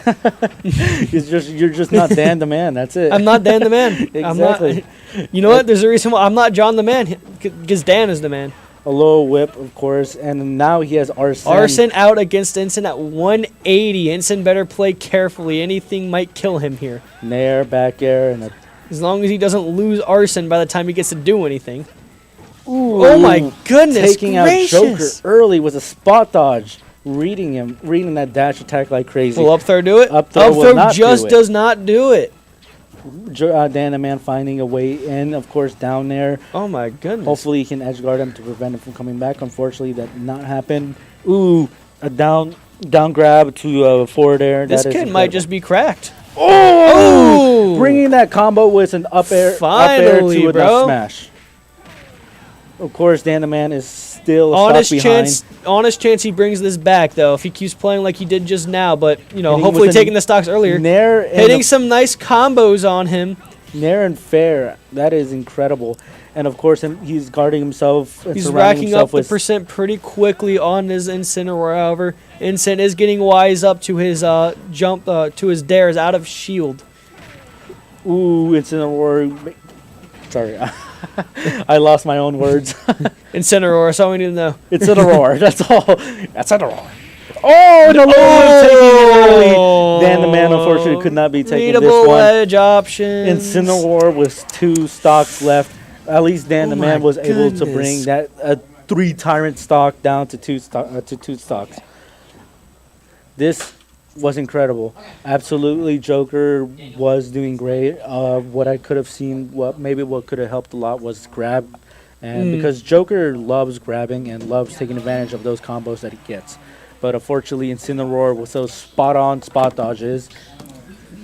You're just not Dan the man. That's it. I'm not Dan the man. Exactly. You know what? There's a reason why I'm not John the man, because Dan is the man. A low whip, of course, and now he has Arson. Arson out against Ensign at 180. Ensign better play carefully. Anything might kill him here. Nair, back air, and a As long as he doesn't lose Arson by the time he gets to do anything. Oh my goodness taking gracious. out Joker early with a spot dodge, reading that dash attack like crazy. Will up throw do it? Up throw will not just do it. does not do it. Dan the man finding a way in, of course, down there. Oh my goodness. Hopefully he can edge guard him to prevent him from coming back. Unfortunately, that did not happen. Ooh, a down grab to forward air. This That is kid might incredible. just be cracked. Oh! Bringing that combo with an up air Finally, to a bro. down smash. Of course, Dan the man is still a Honest stock behind. chance he brings this back though. If he keeps playing like he did just now, but Hitting hopefully with a taking the stocks earlier. Nair and Hitting some nice combos on him. Nair and fair. That is incredible. And of course, he's guarding himself. And He's surrounding racking himself up the with percent pretty quickly on his Incineroar. However, Incin is getting wise up to his jump to his dares out of shield. Ooh, Incineroar. Sorry, I lost my own words. Incineroar, that's all we need to know. Incineroar. That's all. That's Incineroar. Oh, the low taking it early. Dan the man unfortunately could not be taking Readable this one. ledge options. Incineroar with 2 stocks left. At least Dan the man my was able to goodness. bring that 3 tyrant stock down to 2 stocks. This was incredible. Absolutely, Joker was doing great. What I could have seen, what could have helped a lot was grab, and because Joker loves grabbing and loves taking advantage of those combos that he gets. But unfortunately, Incineroar with those spot-on spot dodges,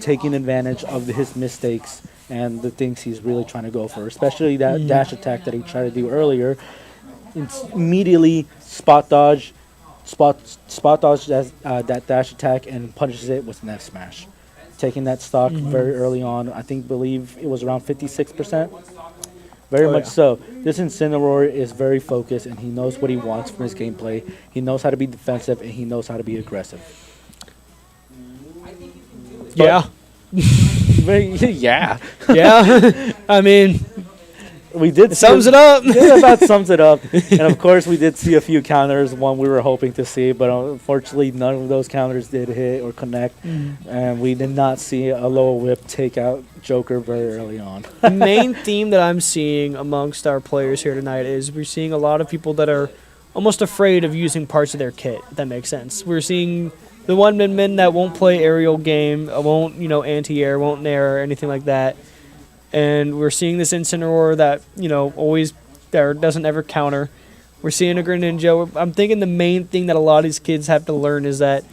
taking advantage of his mistakes and the things he's really trying to go for, especially that dash attack that he tried to do earlier. It's immediately spot dodge that dash attack and punishes it with an F smash, taking that stock very early on. Believe it was around 56%. Very much so. This Incineroar is very focused, and he knows what he wants from his gameplay. He knows how to be defensive, and he knows how to be aggressive. Yeah. Yeah. Yeah. I mean, We did sums it up. Yeah, that sums it up. And of course, we did see a few counters, one we were hoping to see, but unfortunately, none of those counters did hit or connect. And we did not see a low whip take out Joker very early on. The main theme that I'm seeing amongst our players here tonight is we're seeing a lot of people that are almost afraid of using parts of their kit, if that makes sense. We're seeing the one min that won't play aerial game, won't, anti-air, won't nair or anything like that. And we're seeing this Incineroar that, always there doesn't ever counter. We're seeing a Greninja. I'm thinking the main thing that a lot of these kids have to learn is that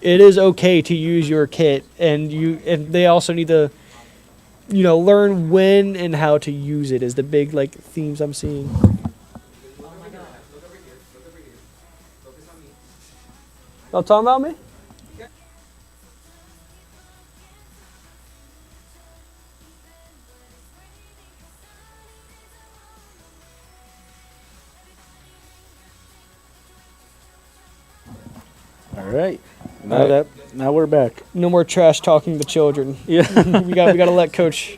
it is okay to use your kit, and they also need to, learn when and how to use it. Is the big themes I'm seeing. Y'all talking about me? All right. All right. Now we're back. No more trash talking to children. Yeah. we got to let Coach.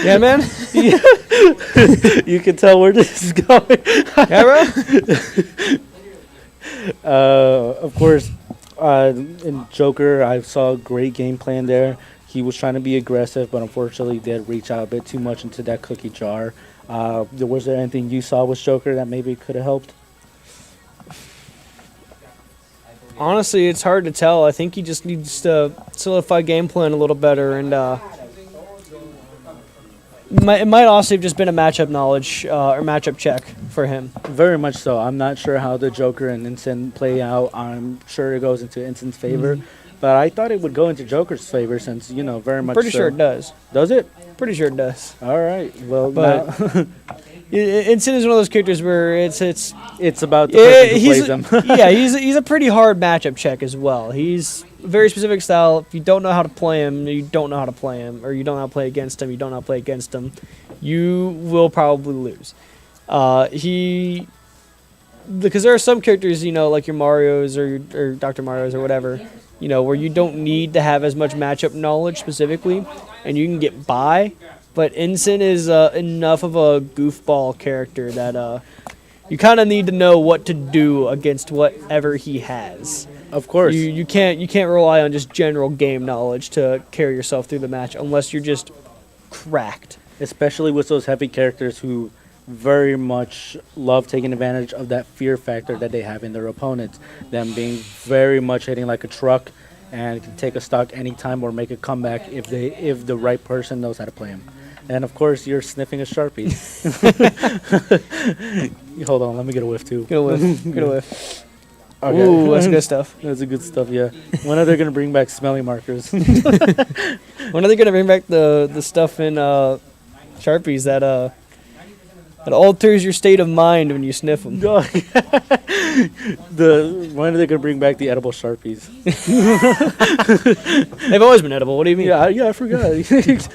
Yeah, man. You can tell where this is going. Yeah, bro. Of course, in Joker, I saw a great game plan there. He was trying to be aggressive, but unfortunately did reach out a bit too much into that cookie jar. Was there anything you saw with Joker that maybe could have helped? Honestly, it's hard to tell. I think he just needs to solidify game plan a little better, and it might also have just been a matchup knowledge or matchup check for him. Very much so. I'm not sure how the Joker and Instant play out. I'm sure it goes into Instant's favor, but I thought it would go into Joker's favor since, very much Pretty so. sure it does. Does it? Pretty sure it does. All right. Well, But now Instant is one of those characters where it's it's about the person who plays him. yeah, he's a pretty hard matchup check as well. He's a very specific style. If you don't know how to play him, you don't know how to play him, or you don't know how to play against him, you don't know how to play against him, you will probably lose. Because there are some characters, like your Marios or Dr. Marios or whatever, where you don't need to have as much matchup knowledge specifically, and you can get by. But Ensign is enough of a goofball character that you kind of need to know what to do against whatever he has. Of course. You can't rely on just general game knowledge to carry yourself through the match unless you're just cracked. Especially with those heavy characters who very much love taking advantage of that fear factor that they have in their opponents. Them being very much hitting like a truck and can take a stock anytime or make a comeback if the right person knows how to play them. And of course, you're sniffing a Sharpie. Hold on, let me get a whiff too. Get a whiff. Get a whiff. Okay. Ooh, that's good stuff. That's a good stuff, yeah. When are they going to bring back smelling markers? When are they going to bring back the stuff in Sharpies that alters your state of mind when you sniff them? When are they going to bring back the edible Sharpies? They've always been edible. What do you mean? Yeah, I forgot.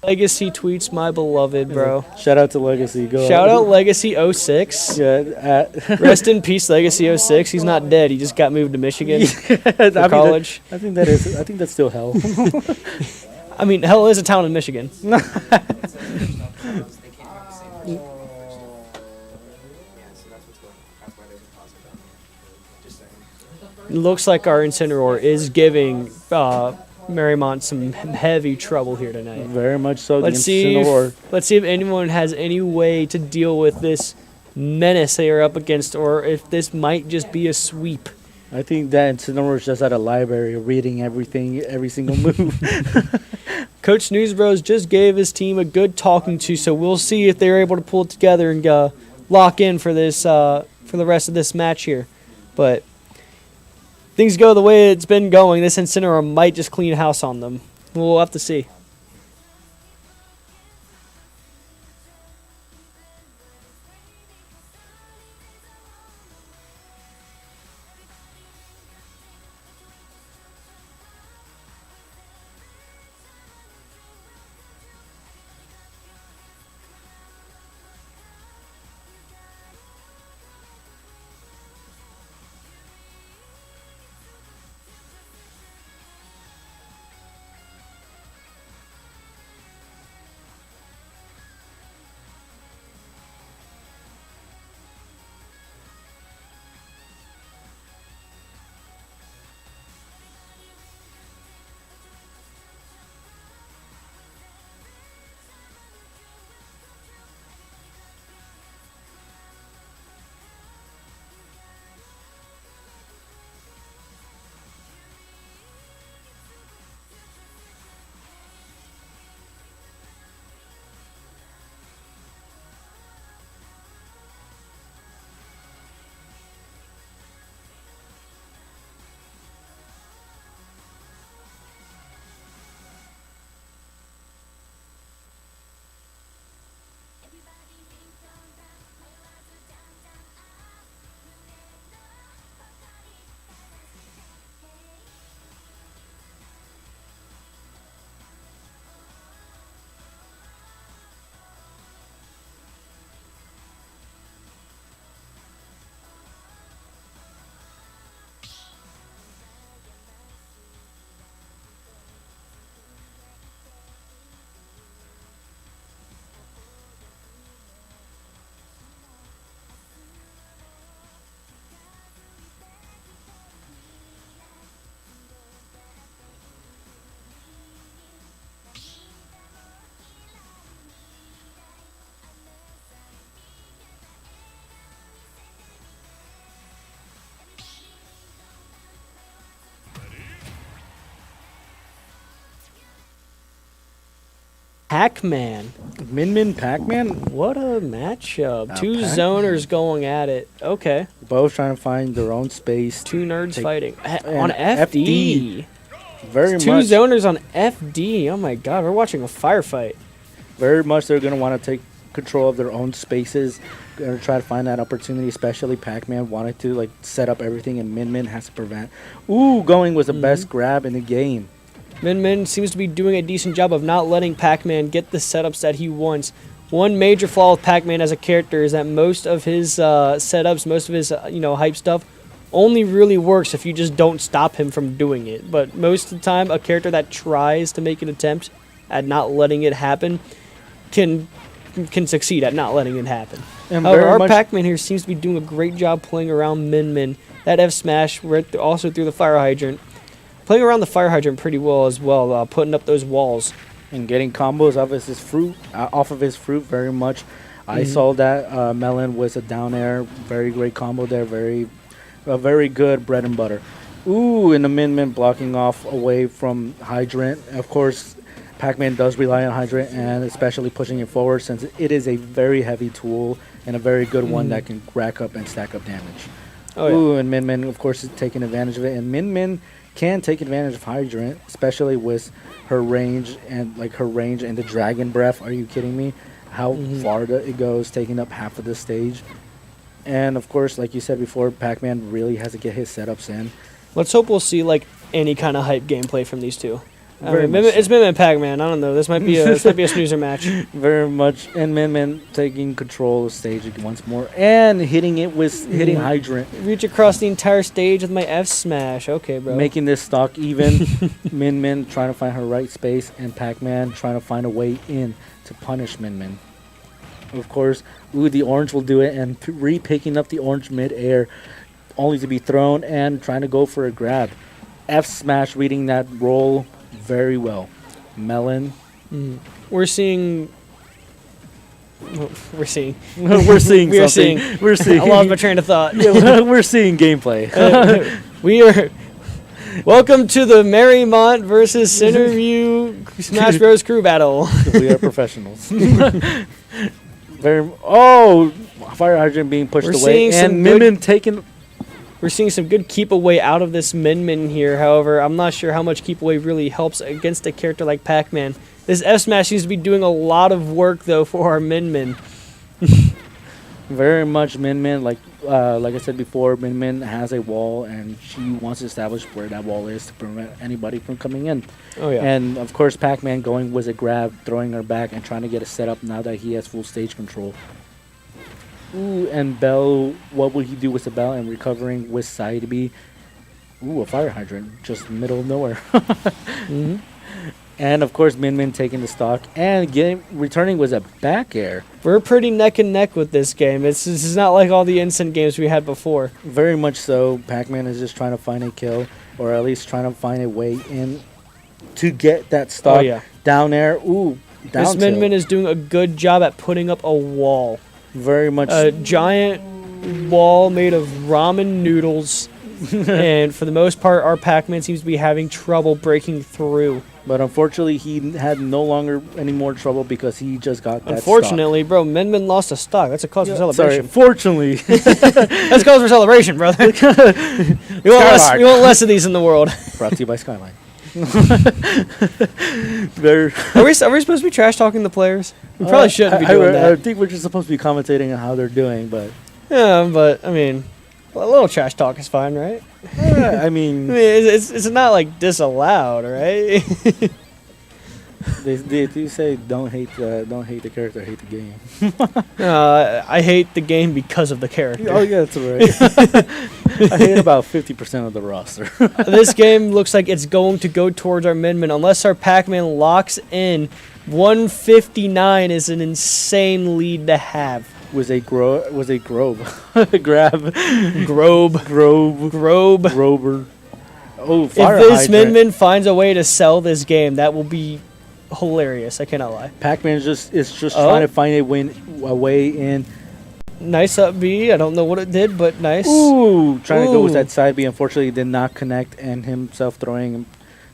Legacy tweets, my beloved, bro. Shout out to Legacy. Go Shout out Legacy 06. Yeah, Rest in peace, Legacy 06. He's not dead. He just got moved to Michigan for college. I think that's still hell. I mean, hell is a town in Michigan. Looks like our Incineroar is giving Mariemont some heavy trouble here tonight. Very much so. Let's see if anyone has any way to deal with this menace they are up against, or if this might just be a sweep. I think that Incineroar is just at a library reading everything, every single move. Coach Newsbros just gave his team a good talking to, so we'll see if they're able to pull it together and lock in for this for the rest of this match here. But things go the way it's been going, this Incineroar might just clean house on them. We'll have to see. Pac-Man. Min Pac-Man, What a matchup. Two Pac-Man. zoners going at it. Okay. both trying to find their own space. Two nerds Take- fighting. and On FD. Very Two much, zoners on FD. Oh my god, we're watching a firefight. very much. They're gonna want to take control of their own spaces. Gonna try to find that opportunity. Especially Pac-Man wanted to like set up everything, and Min has to prevent. Ooh, going was the best grab in the game. Min seems to be doing a decent job of not letting Pac-Man get the setups that he wants. One major flaw with Pac-Man as a character is that most of his setups, most of his hype stuff, only really works if you just don't stop him from doing it. But most of the time, a character that tries to make an attempt at not letting it happen can succeed at not letting it happen. And However, very our much- Pac-Man here seems to be doing a great job playing around Min. That F smash also through the fire hydrant. Playing around the fire hydrant pretty well as well, putting up those walls. And getting combos off of his fruit very much. I saw that Melon was a down air, very great combo there, a very good bread and butter. Ooh, and the Min blocking off away from Hydrant. Of course, Pac-Man does rely on Hydrant, and especially pushing it forward since it is a very heavy tool and a very good one that can rack up and stack up damage. Oh, yeah. Ooh, and Min, of course, is taking advantage of it. And Min can take advantage of Hydrant, especially with her range and the Dragon Breath. Are you kidding me? How far it goes, taking up half of the stage. And of course, like you said before, Pac-Man really has to get his setups in. Let's hope we'll see like any kind of hype gameplay from these two. Very much It's Min Min Pac-Man. I don't know. This might be a snoozer match. Very much. And Min Min taking control of the stage once more and hitting it with hitting Hydrant. Reach across the entire stage with my F smash. Okay, bro. Making this stock even. Min Min trying to find her right space and Pac-Man trying to find a way in to punish Min Min. Of course, the orange will do it and re-picking up the orange mid-air only to be thrown and trying to go for a grab. F smash reading that roll very well. Melon. We're seeing. We're seeing We're something. seeing. We're seeing. I lost my train of thought. Yeah, we're seeing gameplay. We are. Welcome to the Mariemont versus Centerville Smash Bros. Crew battle. We are professionals. Fire hydrant being pushed We're away seeing some and Min Min taking. We're seeing some good keep away out of this Min Min here. However, I'm not sure how much keep away really helps against a character like Pac-Man. This F smash seems to be doing a lot of work though for our Min Min. Very much Min Min, like I said before, Min Min has a wall and she wants to establish where that wall is to prevent anybody from coming in. Oh yeah. And of course Pac-Man going with a grab, throwing her back and trying to get a setup now that he has full stage control. Ooh, and Bell, what will he do with the Bell and recovering with side B? Ooh, a fire hydrant, just middle of nowhere. And of course Min Min taking the stock and returning with a back air. We're pretty neck and neck with this game. This is not like all the instant games we had before. Very much so. Pac-Man is just trying to find a kill, or at least trying to find a way in to get that stock down air. Ooh, down This Min Min is doing a good job at putting up a wall. Very much. A giant wall made of ramen noodles. And for the most part, our Pac-Man seems to be having trouble breaking through. But unfortunately, he had no longer any more trouble because he just got that Unfortunately, bro, Min Min lost a stock. That's a cause for celebration. Sorry, fortunately. That's cause for celebration, brother. we want less of these in the world. Brought to you by Skyline. Are we supposed to be trash talking the players? We probably shouldn't be doing that. I think we're just supposed to be commentating on how they're doing, but yeah, but I mean, a little trash talk is fine, right? I mean, it's not like disallowed, right? they do say don't hate the character, hate the game. I hate the game because of the character. Oh yeah, that's right. I hate about 50% of the roster. This game looks like it's going to go towards our Min Min unless our Pac-Man locks in. 159 is an insane lead to have. Grober. Oh, fire If this hydrant. Min Min finds a way to sell this game, that will be hilarious. I cannot lie. Pac-Man is just trying to find a way in. Nice up B. I don't know what it did, but nice. Ooh, trying to go with that side B. Unfortunately, did not connect, and himself throwing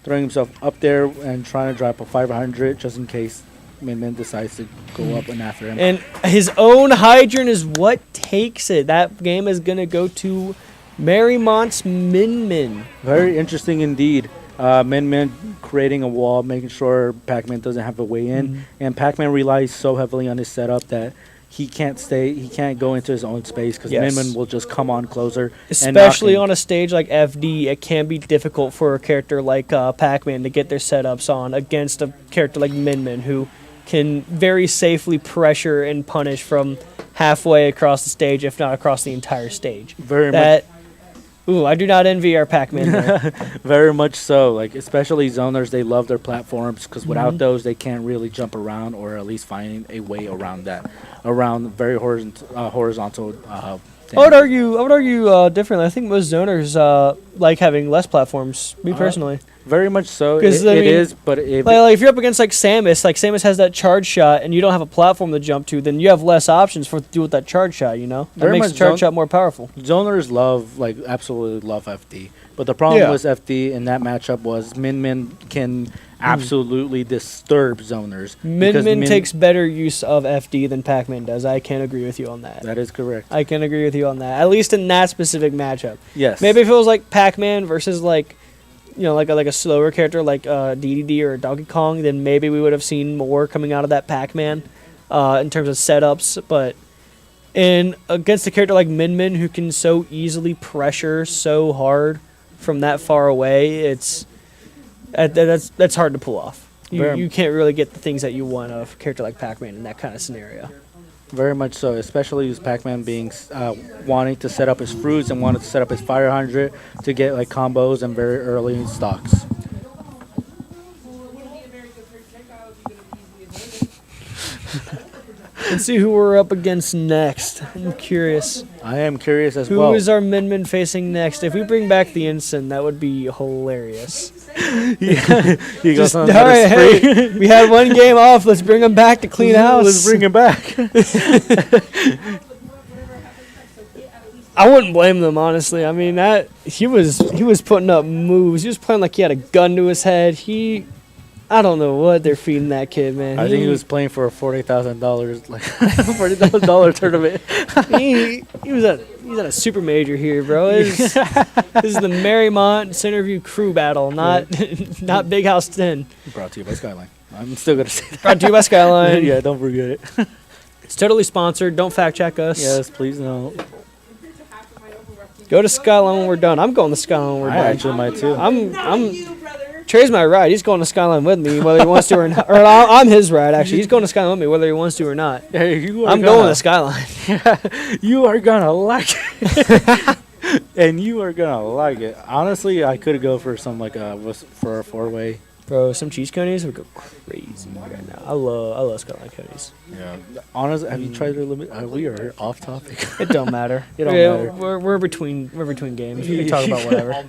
himself up there and trying to drop a 500 just in case Min Min decides to go up and after him. And his own hydrant is what takes it. That game is gonna go to Mariemont's Min Min. Very interesting indeed. Min Min creating a wall, making sure Pac-Man doesn't have a way in, and Pac-Man relies so heavily on his setup that he can't go into his own space because Min Min will just come on closer. Especially on a stage like FD, it can be difficult for a character like Pac-Man to get their setups on against a character like Min Min, who can very safely pressure and punish from halfway across the stage, if not across the entire stage. Ooh, I do not envy our Pac-Man there. Very much so. Like, especially zoners, they love their platforms because without those, they can't really jump around or at least find a way around that, around very horizontal. I would argue differently. I think most zoners like having less platforms. Me personally. Very much so. It is, but if you're up against like Samus has that charge shot, and you don't have a platform to jump to, then you have less options to do with that charge shot. You know, that makes the charge shot more powerful. Zoners absolutely love FD, but the problem with FD in that matchup was Min Min can absolutely disturb zoners. Min Min takes better use of FD than Pac-Man does. I can agree with you on that. That is correct. I can agree with you on that. At least in that specific matchup. Yes. Maybe if it was like Pac-Man versus like a slower character like DDD or Donkey Kong, then maybe we would have seen more coming out of that Pac-Man in terms of setups. But against a character like Min Min, who can so easily pressure so hard from that far away, That's hard to pull off. Very- You can't really get the things that you want of a character like Pac-Man in that kind of scenario. Very much so, especially with Pac-Man being wanting to set up his fruits and wanting to set up his fire hydrant to get like combos and very early stocks. Let's see who we're up against next. I'm curious. I am curious as Who well. is our Min facing next? If we bring back the Ensign, that would be hilarious. He goes Just, on all another right, spree. hey, we had one game off. Let's bring him back to clean house. Let's bring him back. I wouldn't blame them, honestly. I mean, he was putting up moves. He was playing like he had a gun to his head. I don't know what they're feeding that kid, man. I think he was playing for a $40,000 like $40,000 tournament. He's at a super major here, bro. This is the Mariemont Centerville crew battle, not Big House 10. Brought to you by Skyline. I'm still gonna say that. Brought to you by Skyline. Yeah, don't forget it. It's totally sponsored. Don't fact check us. Yes, please no. Go to Skyline when we're done. I'm going to Skyline when we're I done. actually might too. Trey's my ride. He's going to Skyline with me, whether he wants to or not. Or I'm his ride, actually. He's going to Skyline with me, whether he wants to or not. Hey, I'm going to Skyline. You are gonna like it. And you are gonna like it. Honestly, I could go for some for a 4-way. Bro, some cheese conies would go crazy right now. I love Skyline conies. Yeah. Honestly, have you tried their limit? We are off topic. It don't matter. It don't matter. We're between games. We can talk about whatever.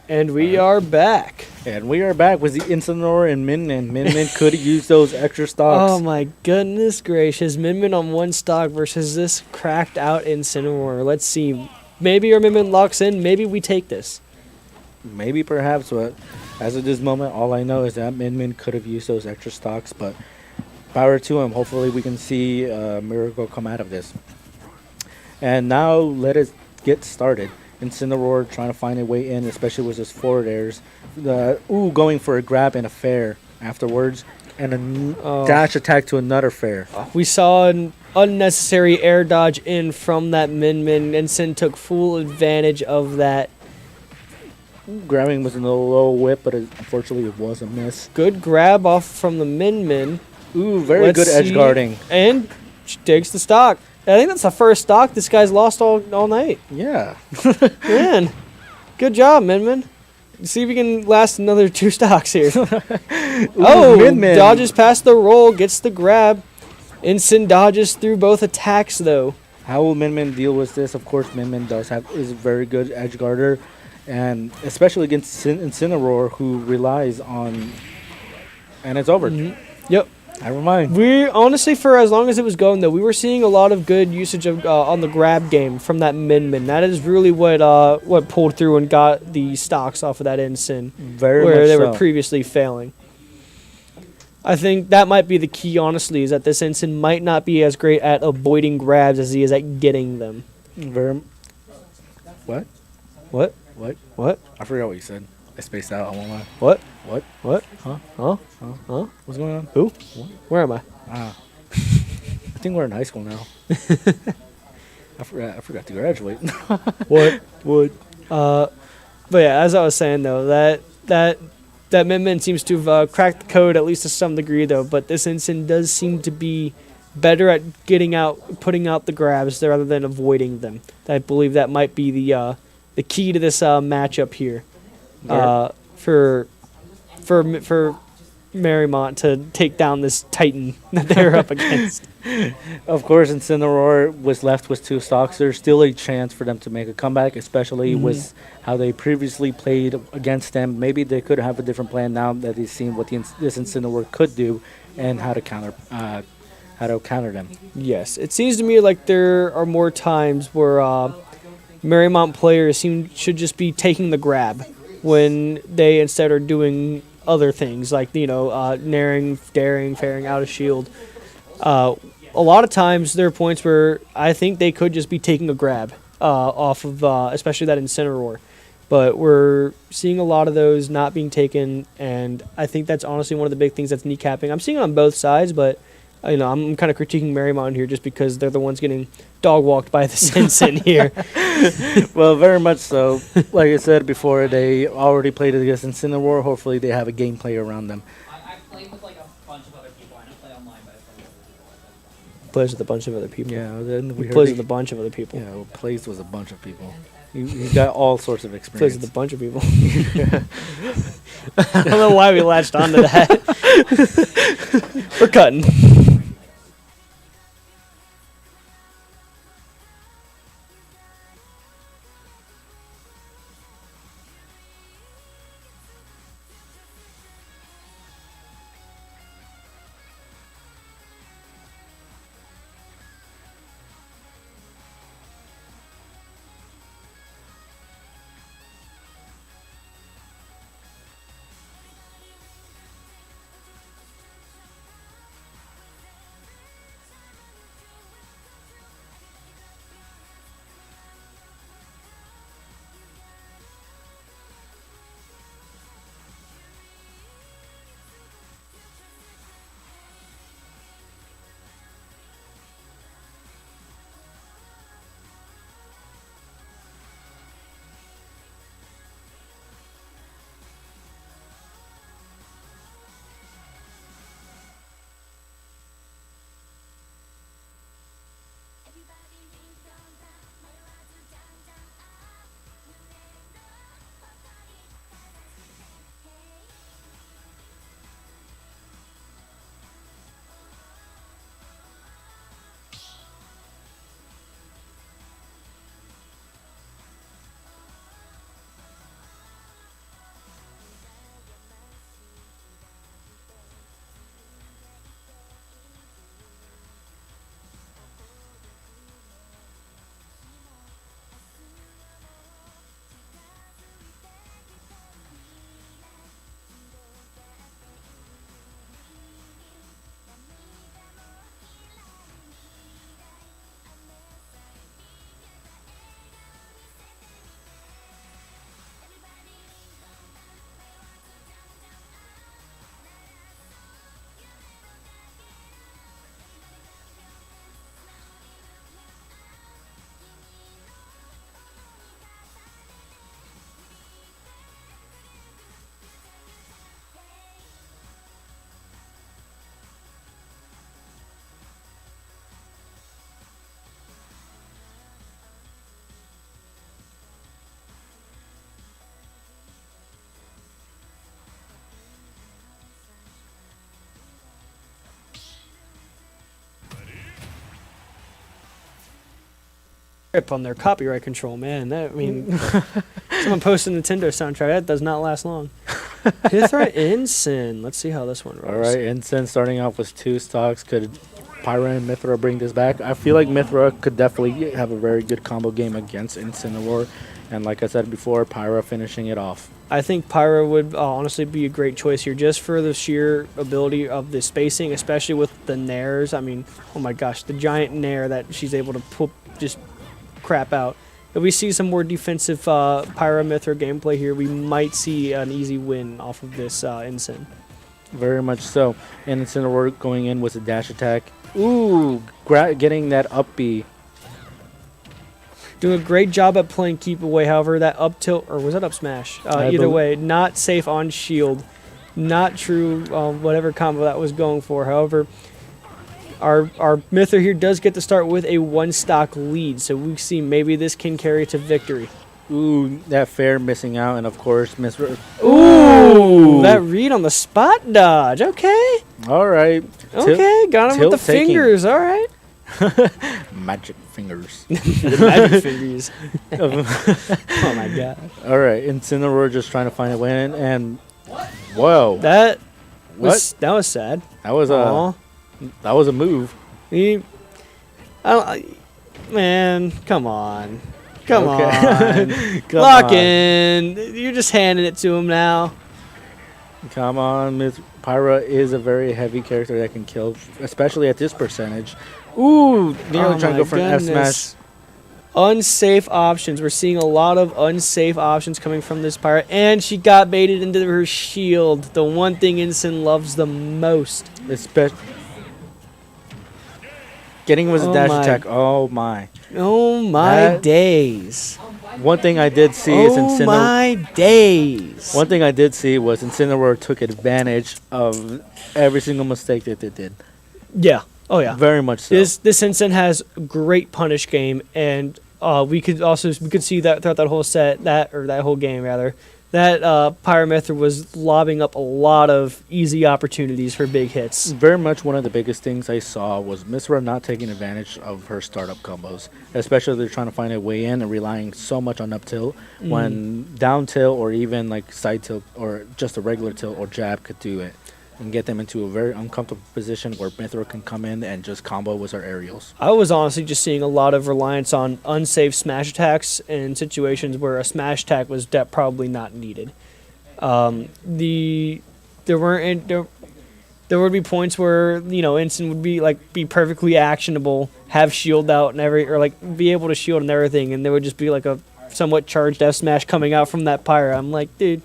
And we are back. And we are back with the Incineroar and Min, and Min could use those extra stocks. Oh my goodness gracious. Min on one stock versus this cracked out Incineroar. Let's see. Maybe our Min locks in. Maybe we take this. Maybe perhaps, but as of this moment, all I know is that Min could have used those extra stocks, but power to him. Hopefully we can see a miracle come out of this. And now let us get started. Incineroar trying to find a way in, especially with his forward airs. Going for a grab and a fair afterwards, and a dash attack to another fair. We saw an unnecessary air dodge in from that Min, and Sin took full advantage of that. Grabbing was in a low whip, but unfortunately it was a miss. Good grab off from the Min. Ooh, very good edge guarding. And she takes the stock. I think that's the first stock this guy's lost all night. Yeah. Man, good job, Min. See if we can last another 2 stocks here. Min. Dodges past the roll, gets the grab. Ensign dodges through both attacks, though. How will Min Min deal with this? Of course, Min Min is a very good edge guarder, and especially against Incineroar, who relies on. And it's over. Yep. Never mind. We honestly, for as long as it was going though, we were seeing a lot of good usage of on the grab game from that Min Min. That is really what pulled through and got the stocks off of that Ensign, Very where much they so. were previously failing. I think that might be the key. Honestly, is that this Ensign might not be as great at avoiding grabs as he is at getting them. Very. What? What? What? What? I forgot what you said. I spaced out. I won't lie. What? What? What? Huh? Huh? Huh? Huh? What's going on? Who? Where am I? I think we're in high school now. I forgot to graduate. What? What? But yeah, as I was saying though, that Min Min seems to have cracked the code at least to some degree though. But this Ensign does seem to be better at putting out the grabs rather than avoiding them. I believe that might be the key to this matchup here. For Mariemont to take down this Titan that they're up against. Of course, Incineroar was left with 2 stocks. There's still a chance for them to make a comeback, especially with how they previously played against them. Maybe they could have a different plan now that they've seen what this Incineroar could do and how to counter them. Yes, it seems to me like there are more times where Mariemont players should just be taking the grab when they instead are doing other things like naring, daring, fairing out of shield. A lot of times there are points where I think they could just be taking a grab off of especially that Incineroar, but we're seeing a lot of those not being taken, and I think that's honestly one of the big things that's kneecapping. I'm seeing it on both sides, but I'm kind of critiquing Mariemont here just because they're the ones getting dog walked by the Ensign here. Well, very much so. Like I said before, they already played against Incineroar. Hopefully, they have a gameplay around them. I played with like a bunch of other people. I don't play online, but I play with other people. Plays with a bunch of other people. Yeah, then we Plays with a bunch of other people. Yeah, plays with a bunch of people. He's got all sorts of experience. Plays with a bunch of people. I don't know why we latched onto that. We're cutting. Rip on their copyright control, man. That, I mean, someone posted a Nintendo soundtrack. That does not last long. Pythra Ensign. Let's see how this one rolls. All right, Ensign starting off with 2 stocks. Could Pyra and Mithra bring this back? I feel like Mithra could definitely have a very good combo game against Incineroar. And like I said before, Pyra finishing it off. I think Pyra would honestly be a great choice here just for the sheer ability of the spacing, especially with the nairs. I mean, oh my gosh, the giant nair that she's able to just crap out. If we see some more defensive Pyra Mithra gameplay here, we might see an easy win off of this Ensign. Very much so. And Incineroar going in with a dash attack. Ooh, getting that up B. Doing a great job at playing keep away. However, that up tilt, or was that up smash? Either way, not safe on shield. Not true, whatever combo that was going for. However, our Mithra here does get to start with a 1-stock lead. So we see maybe this can carry to victory. Ooh, that fair missing out. And of course, Mithra. Ooh, that read on the spot dodge. Okay. All right. Okay, got him with the taking. fingers. All right. Magic fingers. The magic fingers. Oh my god. All right, Incineroar just trying to find a win, and whoa, That was what? that was sad. That was Aw. a move. Man, come on. Come Okay. on. Come Lock on. in. You're just handing it to him now. Come on, Pyra is a very heavy character that can kill, especially at this percentage. Ooh, nearly trying to go for an F smash. Unsafe options. We're seeing a lot of unsafe options coming from this Pyra. And she got baited into her shield. The one thing Ensign loves the most. Getting was a dash my. attack. Oh my. Oh my days. One thing I did see is Oh my days. One thing I did see was Incineroar took advantage of every single mistake that they did. Yeah. Oh yeah. Very much so. This Ensign has great punish game, and we could see that throughout that whole set, that whole game rather, that Pyra Mithra was lobbing up a lot of easy opportunities for big hits. Very much one of the biggest things I saw was Mithra not taking advantage of her startup combos, especially they're trying to find a way in and relying so much on up tilt when down tilt or even like side tilt or just a regular tilt or jab could do it and get them into a very uncomfortable position where Mithra can come in and just combo with her aerials. I was honestly just seeing a lot of reliance on unsafe smash attacks in situations where a smash attack was probably not needed. There would be points where Ensign would be perfectly actionable, have shield out and be able to shield and everything, and there would just be like a somewhat charged F smash coming out from that Pyra. I'm like, dude,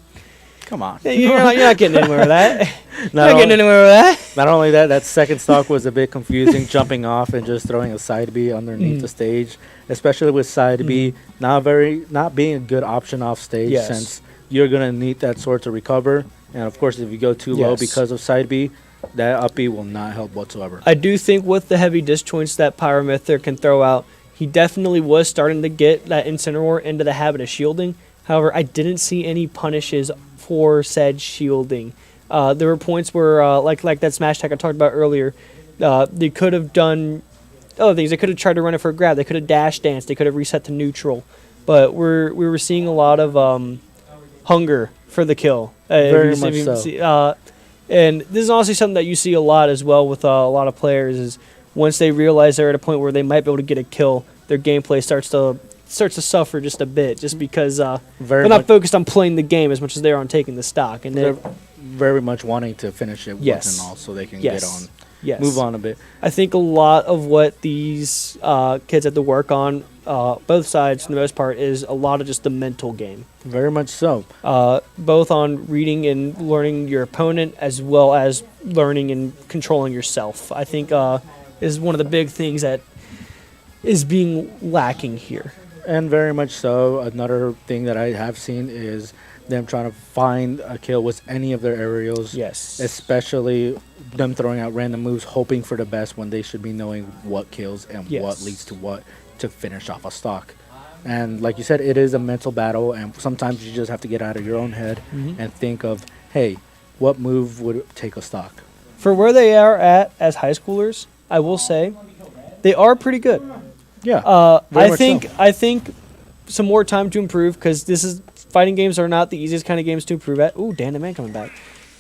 Come on. you're not getting anywhere with that. Not getting anywhere with that. Not only that, that second stock was a bit confusing, jumping off and just throwing a side B underneath the stage, especially with side B not being a good option off stage since you're gonna need that sword to recover, and of course if you go too low because of side B, that up B will not help whatsoever. I do think with the heavy disjoints that Pyra Mithra can throw out, he definitely was starting to get that Incineroar into the habit of shielding. However, I didn't see any punishes for said shielding. There were points where, like that smash attack I talked about earlier, they could have done other things. They could have tried to run it for a grab. They could have dash danced. They could have reset to neutral. But we were seeing a lot of hunger for the kill. Very much so. And this is honestly something that you see a lot as well with a lot of players is once they realize they're at a point where they might be able to get a kill, their gameplay starts to suffer just a bit, just because they're not focused on playing the game as much as they are on taking the stock. And they're very much wanting to finish it once and all so they can get on, move on a bit. I think a lot of what these kids have to work on, both sides for the most part, is a lot of just the mental game. Very much so. Both on reading and learning your opponent as well as learning and controlling yourself. I think is one of the big things that is being lacking here. And very much so. Another thing that I have seen is them trying to find a kill with any of their aerials. Yes. Especially them throwing out random moves, hoping for the best when they should be knowing what kills and what leads to what to finish off a stock. And like you said, it is a mental battle, and sometimes you just have to get out of your own head and think of, hey, what move would take a stock? For where they are at as high schoolers, I will say they are pretty good. Yeah. very I much think so. I think some more time to improve because fighting games are not the easiest kind of games to improve at. Ooh, Dan the Man coming back.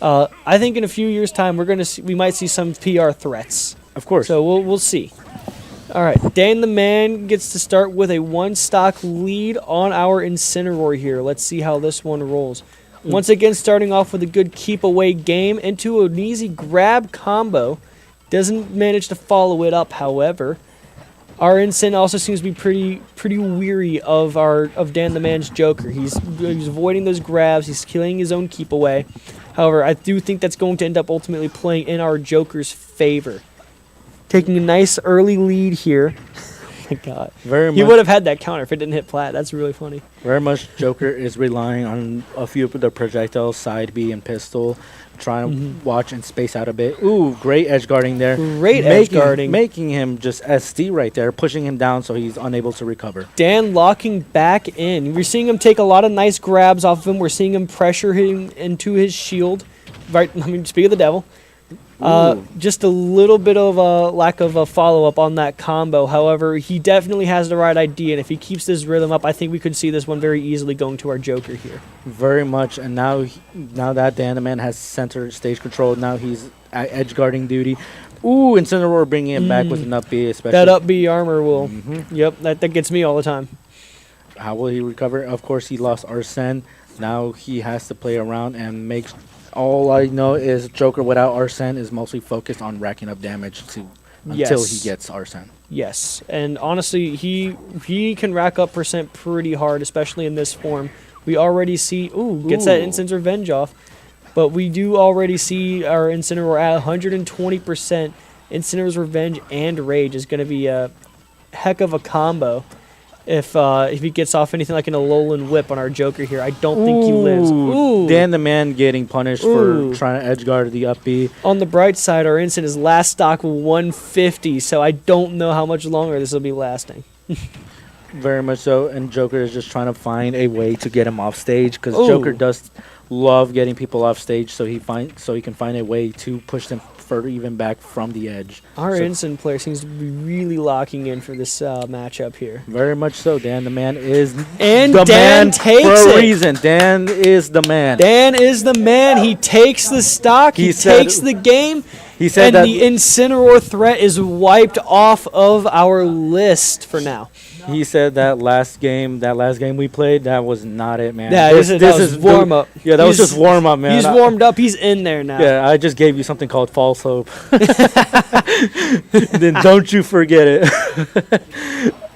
I think in a few years' time we might see some PR threats. Of course. So we'll see. All right, Dan the Man gets to start with a 1-stock lead on our Incineroar here. Let's see how this one rolls. Once again, starting off with a good keep away game into an easy grab combo. Doesn't manage to follow it up, however. Our Incin also seems to be pretty weary of Dan the Man's Joker. He's avoiding those grabs. He's killing his own keep away. However, I do think that's going to end up ultimately playing in our Joker's favor. Taking a nice early lead here. Oh my God. He would have had that counter if it didn't hit plat. That's really funny. Very much Joker is relying on a few of the projectiles, side B and pistol, trying to watch and space out a bit. Ooh, great edge guarding there. Great edge guarding. Making him just SD right there, pushing him down so he's unable to recover. Dan locking back in. We're seeing him take a lot of nice grabs off of him. We're seeing him pressure him into his shield. Right, I mean, speak of the devil. Just a little bit of a lack of a follow-up on that combo. However, he definitely has the right idea, and if he keeps this rhythm up, I think we could see this one very easily going to our Joker here. Very much, and now that Dan the Man has center stage control, now he's at edge guarding duty. Ooh, Incineroar bringing him back with an up B, especially. That up B armor will, yep, that gets me all the time. How will he recover? Of course, he lost Arsene. Now he has to play around and make. All I know is Joker without Arsene is mostly focused on racking up damage until he gets Arsene. Yes, and honestly, he can rack up percent pretty hard, especially in this form. We already see, gets that Incense Revenge off, but we do already see our Incineroar at 120%. Incineroar's Revenge and Rage is going to be a heck of a combo. If he gets off anything like an Alolan Whip on our Joker here, I don't think he lives. Ooh. Dan the Man getting punished for trying to edge guard the up B. On the bright side, our Incin is last stock 150, so I don't know how much longer this will be lasting. Very much so, and Joker is just trying to find a way to get him off stage because Joker does love getting people off stage, so he can find a way to push them further even back from the edge. Our Incin player seems to be really locking in for this matchup here. Very much so. Dan the Man is and the Dan man takes for a it. reason. Dan is the man. Dan is the man. He takes the stock. He takes the game. He said and the Incineroar threat is wiped off of our list for now. He said that last game we played, that was not it, man. Yeah, this is warm up. Yeah, that was just warm up, man. He's warmed up. He's in there now. Yeah, I just gave you something called false hope. Then don't you forget it.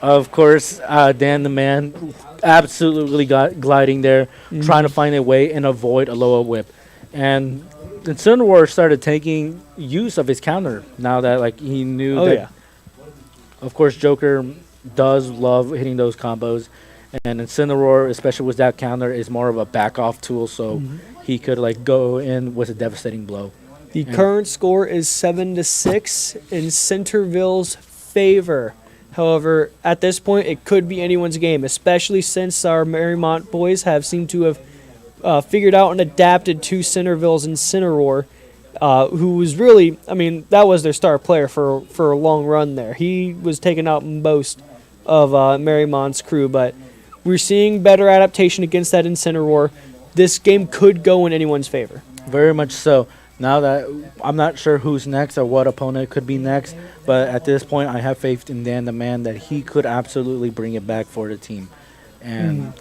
Of course, Dan the Man absolutely got gliding there, trying to find a way and avoid a lower whip. And Incineroar started taking use of his counter now that he knew that. Of course, Joker does love hitting those combos, and Incineroar, especially with that counter, is more of a back off tool, so he could go in with a devastating blow. The current score is 7-6 in Centerville's favor. However, at this point, it could be anyone's game, especially since our Mariemont boys have seemed to have figured out and adapted to Centerville's Incineroar, who was really, that was their star player for a long run there. He was taking out most of Mariemont's crew, but we're seeing better adaptation against that Incineroar. This game could go in anyone's favor. Very much so. Now that I'm not sure who's next or what opponent could be next, but at this point I have faith in Dan the Man that he could absolutely bring it back for the team. And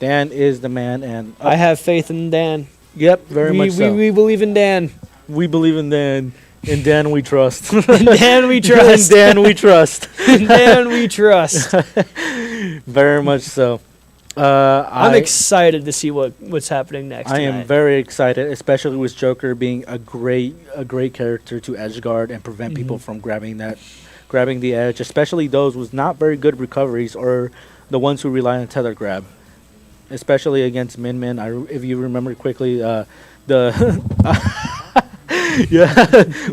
Dan is the man, and I have faith in Dan. Yep, very much so. We believe in Dan. We believe in Dan. In Dan we trust. In Dan we trust. In Dan we trust. In Dan we trust. Very much so. I'm excited to see what's happening next. I am very excited, especially with Joker being a great character to edge guard and prevent people from grabbing the edge, especially those with not very good recoveries or the ones who rely on tether grab. Especially against Min Min. If you remember quickly, yeah,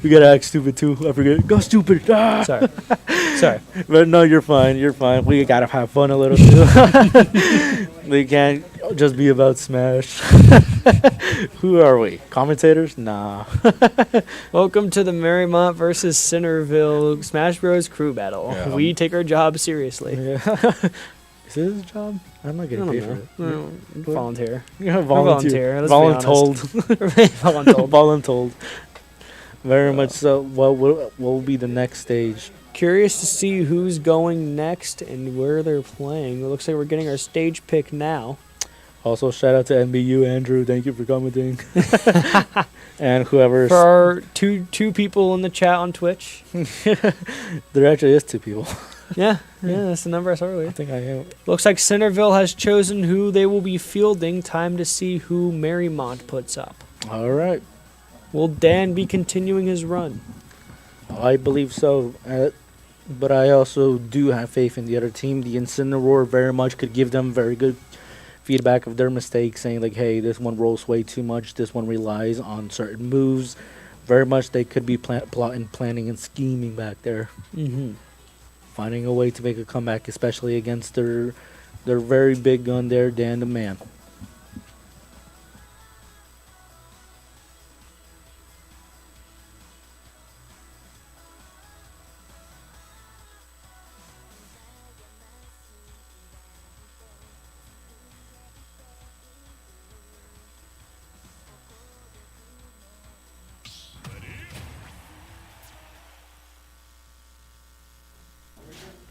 we gotta act stupid too. I forget. Go stupid. Ah! Sorry. But no, you're fine. You're fine. We gotta have fun a little too. We can't just be about Smash. Who are we? Commentators? Nah. Welcome to the Mariemont versus Centerville Smash Bros. Crew battle. Yeah. We take our job seriously. Yeah. Is this his job? I'm not I getting don't paid for know. it. No, volunteer. Yeah, volunteer, let's be Voluntold. Voluntold. Voluntold. Very much so. What will be the next stage? Curious to see who's going next and where they're playing. It looks like we're getting our stage pick now. Also, shout out to NBU Andrew. Thank you for commenting. And whoever's. For our two people in the chat on Twitch. There actually is 2 people. Yeah, that's the number I saw earlier. I think I am. Looks like Centerville has chosen who they will be fielding. Time to see who Mariemont puts up. All right. Will Dan be continuing his run? I believe so. But I also do have faith in the other team. The Incineroar very much could give them very good feedback of their mistakes, saying like, hey, this one rolls way too much. This one relies on certain moves. Very much they could be plotting, planning, and scheming back there. Mm-hmm. Finding a way to make a comeback, especially against their very big gun there, Dan the Man.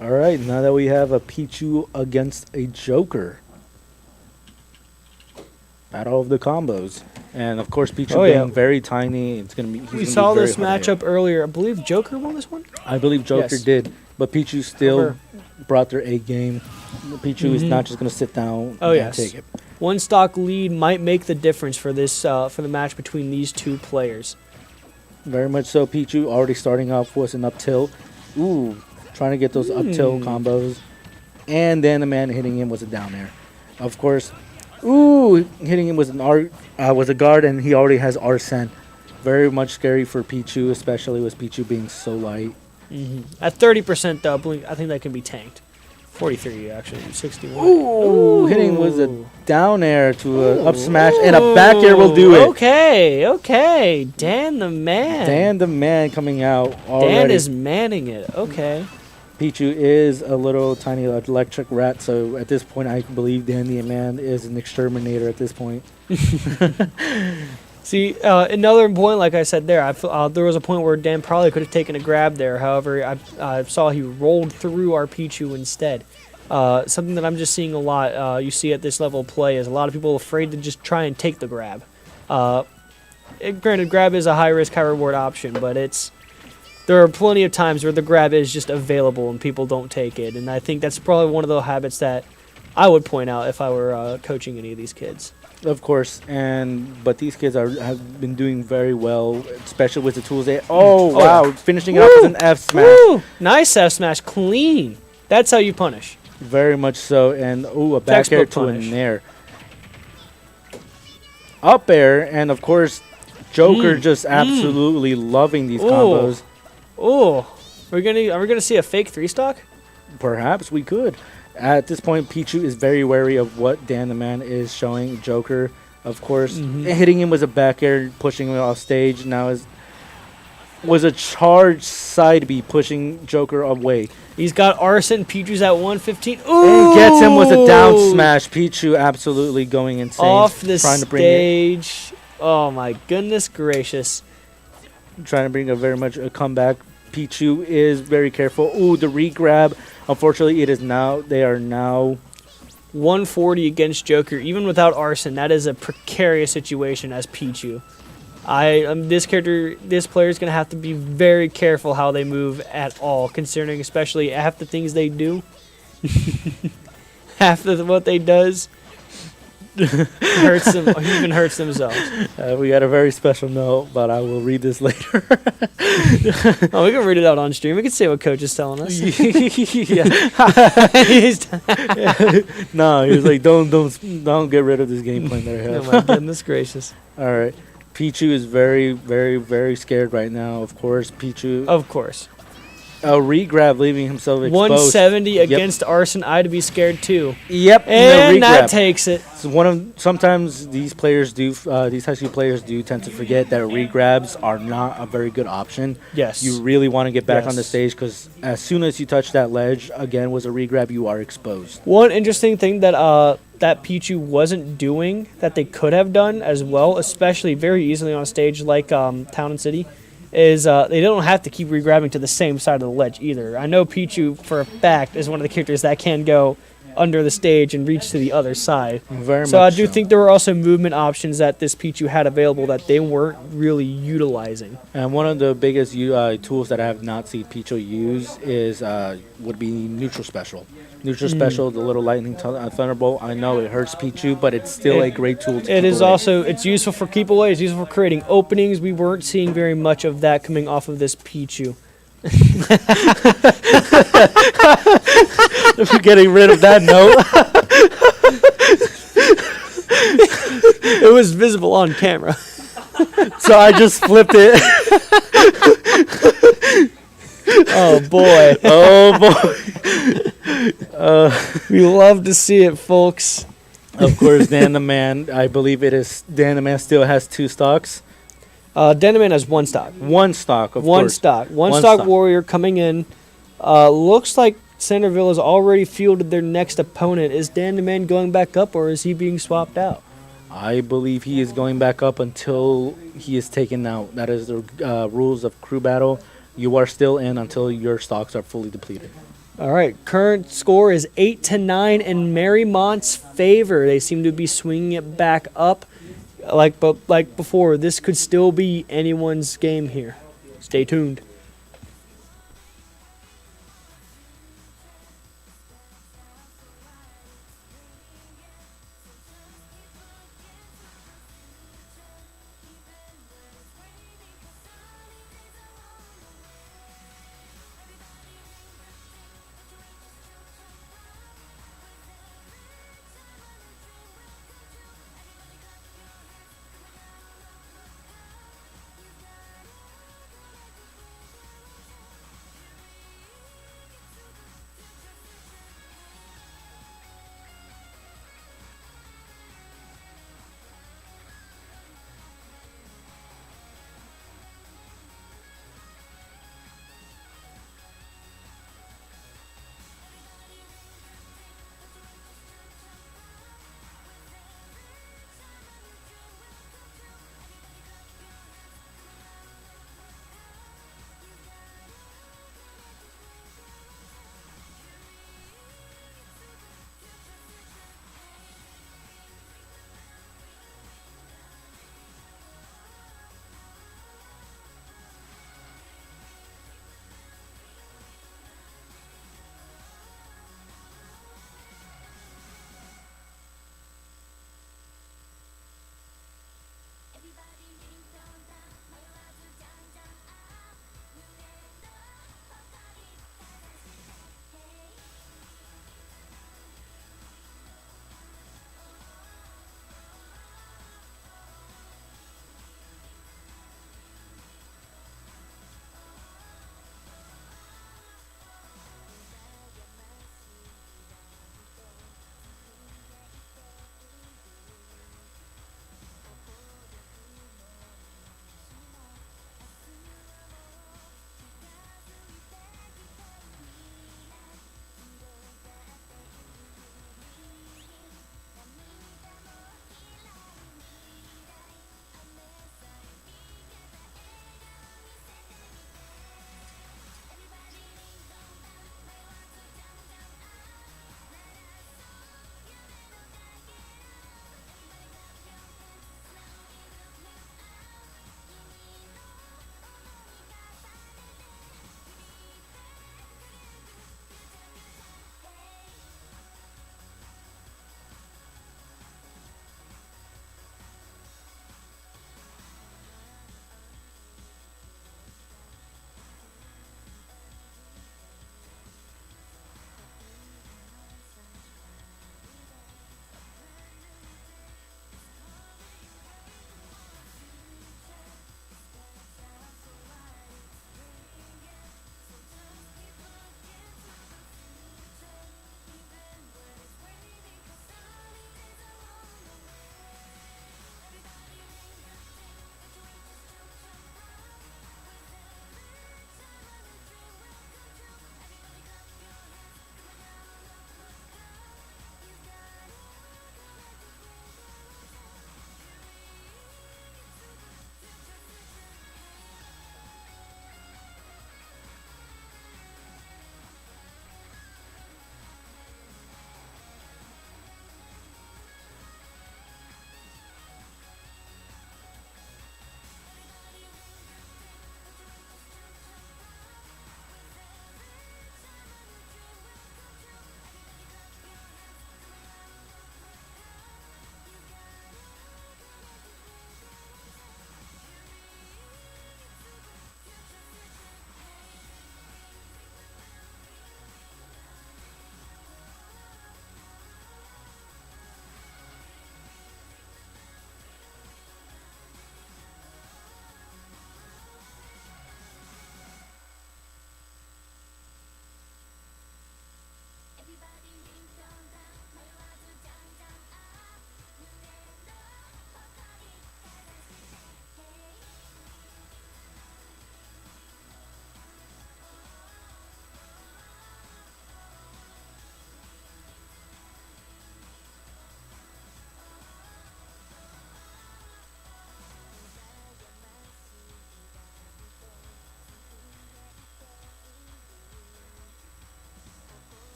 All right, now that we have a Pichu against a Joker. Battle of the combos. And of course, Pichu being very tiny, it's going to be. We saw this matchup earlier. I believe Joker won this one? I believe Joker did, but Pichu still brought their A game. Pichu is not just going to sit down and take it. One stock lead might make the difference for this for the match between these two players. Very much so. Pichu already starting off was an up tilt. Ooh, trying to get those up tilt combos. And then the man hitting him was a down air. Of course, hitting him was was a guard, and he already has Arsene. Very much scary for Pichu, especially with Pichu being so light. At 30% doubling, I think that can be tanked. 43 actually, 61. Ooh, hitting was a down air to a up smash, and a back air will do it. Okay. Dan the man. Dan the man coming out already. Dan is manning it. Okay. Pichu is a little tiny electric rat, so at this point I believe Dan the man is an exterminator at this point. See, another point, like I said there, there was a point where Dan probably could have taken a grab there. However, I saw he rolled through our Pichu instead. Something that I'm just seeing a lot, you see at this level of play, is a lot of people afraid to just try and take the grab. Granted, grab is a high-risk, high-reward option, but there are plenty of times where the grab is just available and people don't take it. And I think that's probably one of the habits that I would point out if I were coaching any of these kids. Of course, but these kids have been doing very well, especially with the tools they. Wow! Finishing it off with an F smash. Woo! Nice F smash, clean. That's how you punish. Very much so, and a back air to an air. Up air, and of course, Joker just absolutely loving these combos. Are we gonna see a fake 3-stock? Perhaps we could. At this point, Pichu is very wary of what Dan the Man is showing. Joker, of course, hitting him was a back air, pushing him off stage. Now was a charged side B, pushing Joker away. He's got Arsene. Pichu's at 115. Ooh! And gets him with a down smash. Pichu absolutely going insane. Off the trying to bring stage. Oh my goodness gracious. Trying to bring a comeback. Pichu is very careful. Ooh, the re-grab. Unfortunately, they are now 140 against Joker. Even without Arsene, that is a precarious situation as Pichu. This player is going to have to be very careful how they move at all, considering especially half the things they do. Half of what they does hurts them, even hurts themselves. We got a very special note, but I will read this later. We can read it out on stream. We can say what coach is telling us. No, he was like, don't get rid of this game plan that I have. Oh my goodness gracious. All right. Pichu is very, very, very scared right now. Of course, Pichu. Of course. A regrab, leaving himself exposed. 170 Yep. against Arson. I'd be scared too. Yep. And the that regrab. takes it. So sometimes these players do these high school players do tend to forget that regrabs are not a very good option. Yes. You really want to get back on the Yes. stage because as soon as you touch that ledge again with a regrab, you are exposed. One interesting thing that that Pichu wasn't doing that they could have done as well, especially very easily on a stage like Town and City, is they don't have to keep regrabbing to the same side of the ledge either. I know Pichu for a fact is one of the characters that can go under the stage and reach to the other side. Very So I much do think there were also movement options that this Pichu had available that they weren't really utilizing. And one of the biggest tools that I have not seen Picho use is would be neutral special. Neutral special, the little lightning thunderbolt. I know it hurts Pichu, but it's still a great tool. To It keep is away. also it's useful for keep away. It's useful for creating openings. We weren't seeing very much of that coming off of this Pichu. Getting rid of that note. It was visible on camera. So I just flipped it. Oh boy, Oh boy. we love to see it, folks. Of course, Dan the Man. I believe it is Dan the Man still has 2 stocks. Denaman has one stock. One stock, of One course. stock. One One stock stock. warrior coming in. Looks like Centerville has already fielded their next opponent. Is Dan the Man going back up, or is he being swapped out? I believe he is going back up until he is taken out. That is the rules of crew battle. You are still in until your stocks are fully depleted. All right, current score is 8-9 in Mariemont's favor. They seem to be swinging it back up. Like before, this could still be anyone's game here. Stay tuned.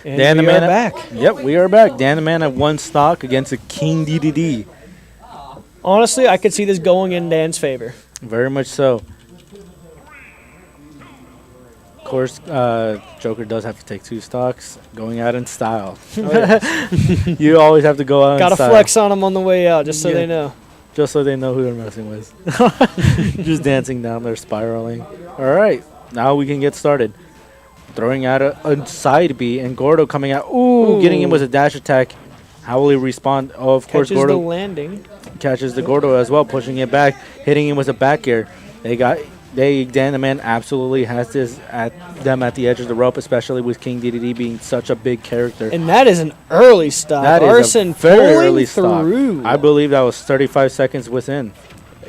And Dan the we are Man back. Yep, we are back. Dan the Man at 1 stock against a King DDD. Honestly, I could see this going in Dan's favor. Very much so. Of course, Joker does have to take 2 stocks, going out in style. You always have to go out in Gotta style. flex on them on the way out, just so Yeah. they know. Just so they know who they're messing with. Just dancing down there, spiraling. All right, now we can get started. Throwing out a side B, and Gordo coming out. Ooh, getting him with a dash attack. How will he respond? Oh, of course, Catches the Gordo landing. catches the Gordo as well, pushing it back, hitting him with a back air. Dan the Man absolutely has this at them at the edge of the rope, especially with King DDD being such a big character. And that is an early stop. That is Arson a very pulling early stop. through. I believe that was 35 seconds within.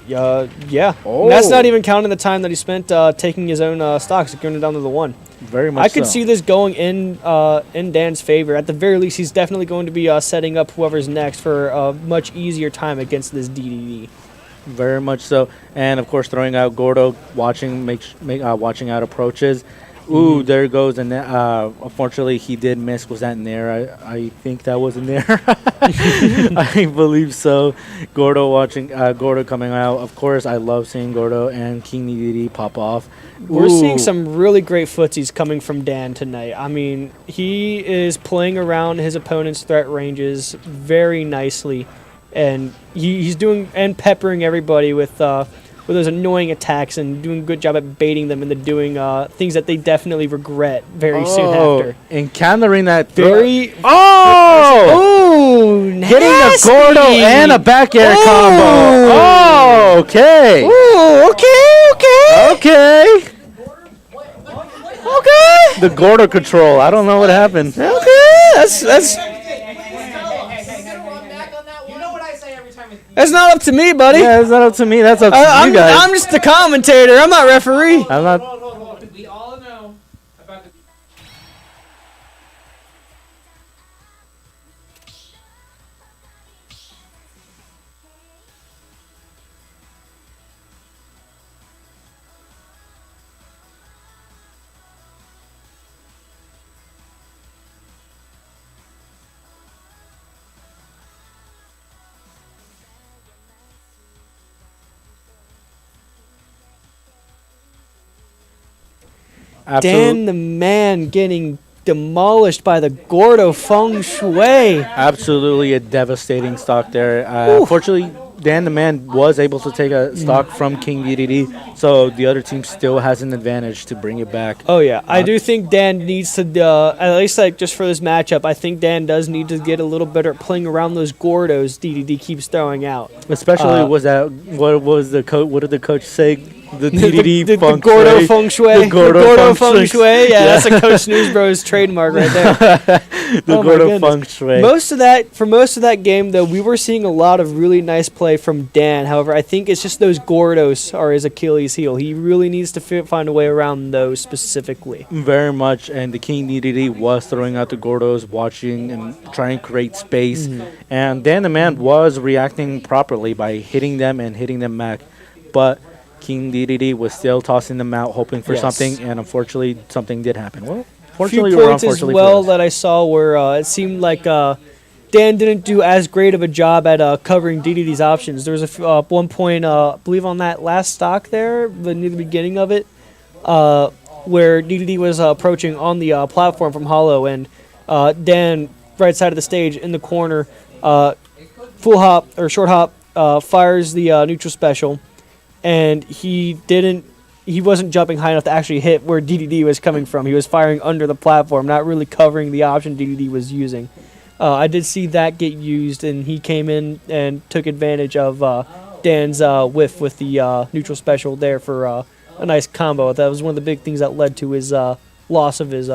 Yeah. Oh. And that's not even counting the time that he spent taking his own stocks, going down to the 1. Very much I could so. see this going in Dan's favor. At the very least, he's definitely going to be setting up whoever's next for a much easier time against this DDD. Very much so. And, of course, throwing out Gordo, watching out approaches. Ooh, there goes. And unfortunately, he did miss. Was that in there? I think that was in there. I believe so. Gordo coming out. Of course, I love seeing Gordo and King DDD pop off. We're Ooh. seeing some really great footsies coming from Dan tonight. I mean, he is playing around his opponent's threat ranges very nicely, and he's doing and peppering everybody with those annoying attacks and doing a good job at baiting them into doing things that they definitely regret very soon after. And countering that. Very. Oh! Ooh, Hitting a nasty. Gordo and a back air combo. Oh, okay. Ooh, okay. Okay. Okay. The Gordo control. I don't know what happened. Okay. That's You know what I say every time it's that's not up to me, buddy. Yeah, it's not up to me. That's up to you guys. I'm just the commentator. I'm not referee. I'm not. hold. We all know about the. Dan the Man getting demolished by the Gordo Feng Shui. Absolutely a devastating stock there. Unfortunately, Dan the Man was able to take a stock from King DDD, so the other team still has an advantage to bring it back. Oh yeah, I do think Dan needs to, at least like just for this matchup, I think Dan does need to get a little better at playing around those Gordos DDD keeps throwing out. Especially what did the coach say? The DDD the feng Gordo shui. Feng Shui. The Gordo Feng Shui. Yeah, that's a Coach Snooze Bros trademark right there. The Oh my Gordo goodness. feng shui. For most of that game, though, we were seeing a lot of really nice play from Dan. However, I think it's just those Gordos are his Achilles heel. He really needs to find a way around those specifically. Very much, and the King DDD was throwing out the Gordos, watching and trying to create space. And Dan the Man was reacting properly by hitting them and hitting them back. But King DDD was still tossing them out, hoping for Yes. something, and unfortunately, something did happen. Well, A few fortunately or points as unfortunately well for us. that I saw where it seemed like Dan didn't do as great of a job at covering DDD's options. There was one point, I believe on that last stock there, near the beginning of it, where DDD was approaching on the platform from Hollow, and Dan, right side of the stage in the corner, full hop or short hop, fires the neutral special, and he wasn't jumping high enough to actually hit where DDD was coming from. He was firing under the platform, not really covering the option DDD was using. I did see that get used, and he came in and took advantage of Dan's whiff with the neutral special there for a nice combo. That was one of the big things that led to his loss of his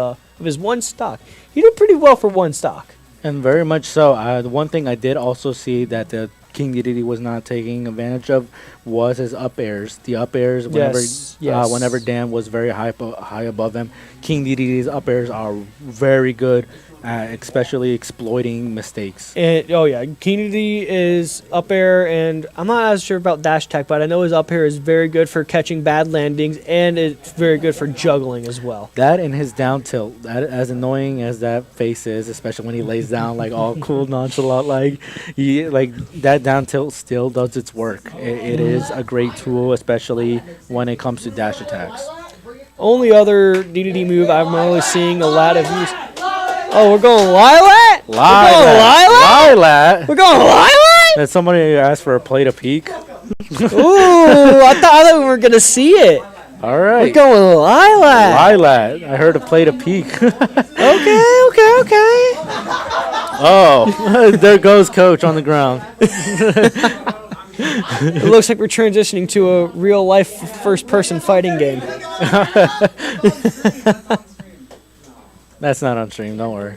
1 stock. He did pretty well for 1 stock. And very much so. The one thing I did also see that the King DDD was not taking advantage of was his up airs. The up airs, whenever Yes. whenever Dan was very high above him, King DDD's up airs are very good, especially exploiting mistakes. And, oh yeah, Kennedy is up air, and I'm not as sure about dash attack, but I know his up air is very good for catching bad landings, and it's very good for juggling as well. That and his down tilt, that, as annoying as that face is, especially when he lays down like all cool, nonchalant, like that down tilt still does its work. It is a great tool, especially when it comes to dash attacks. Only other DDD move I'm really seeing a lot of use. Oh, we're going Lilat? Lilat? We're going Lilat? Did somebody ask for a plate of peak? Ooh, I thought we were going to see it. All We're right. going Lilat. Lilat. I heard a plate of peak. Okay. Oh, there goes Coach on the ground. It looks like we're transitioning to a real-life first-person fighting game. That's not on stream, don't worry.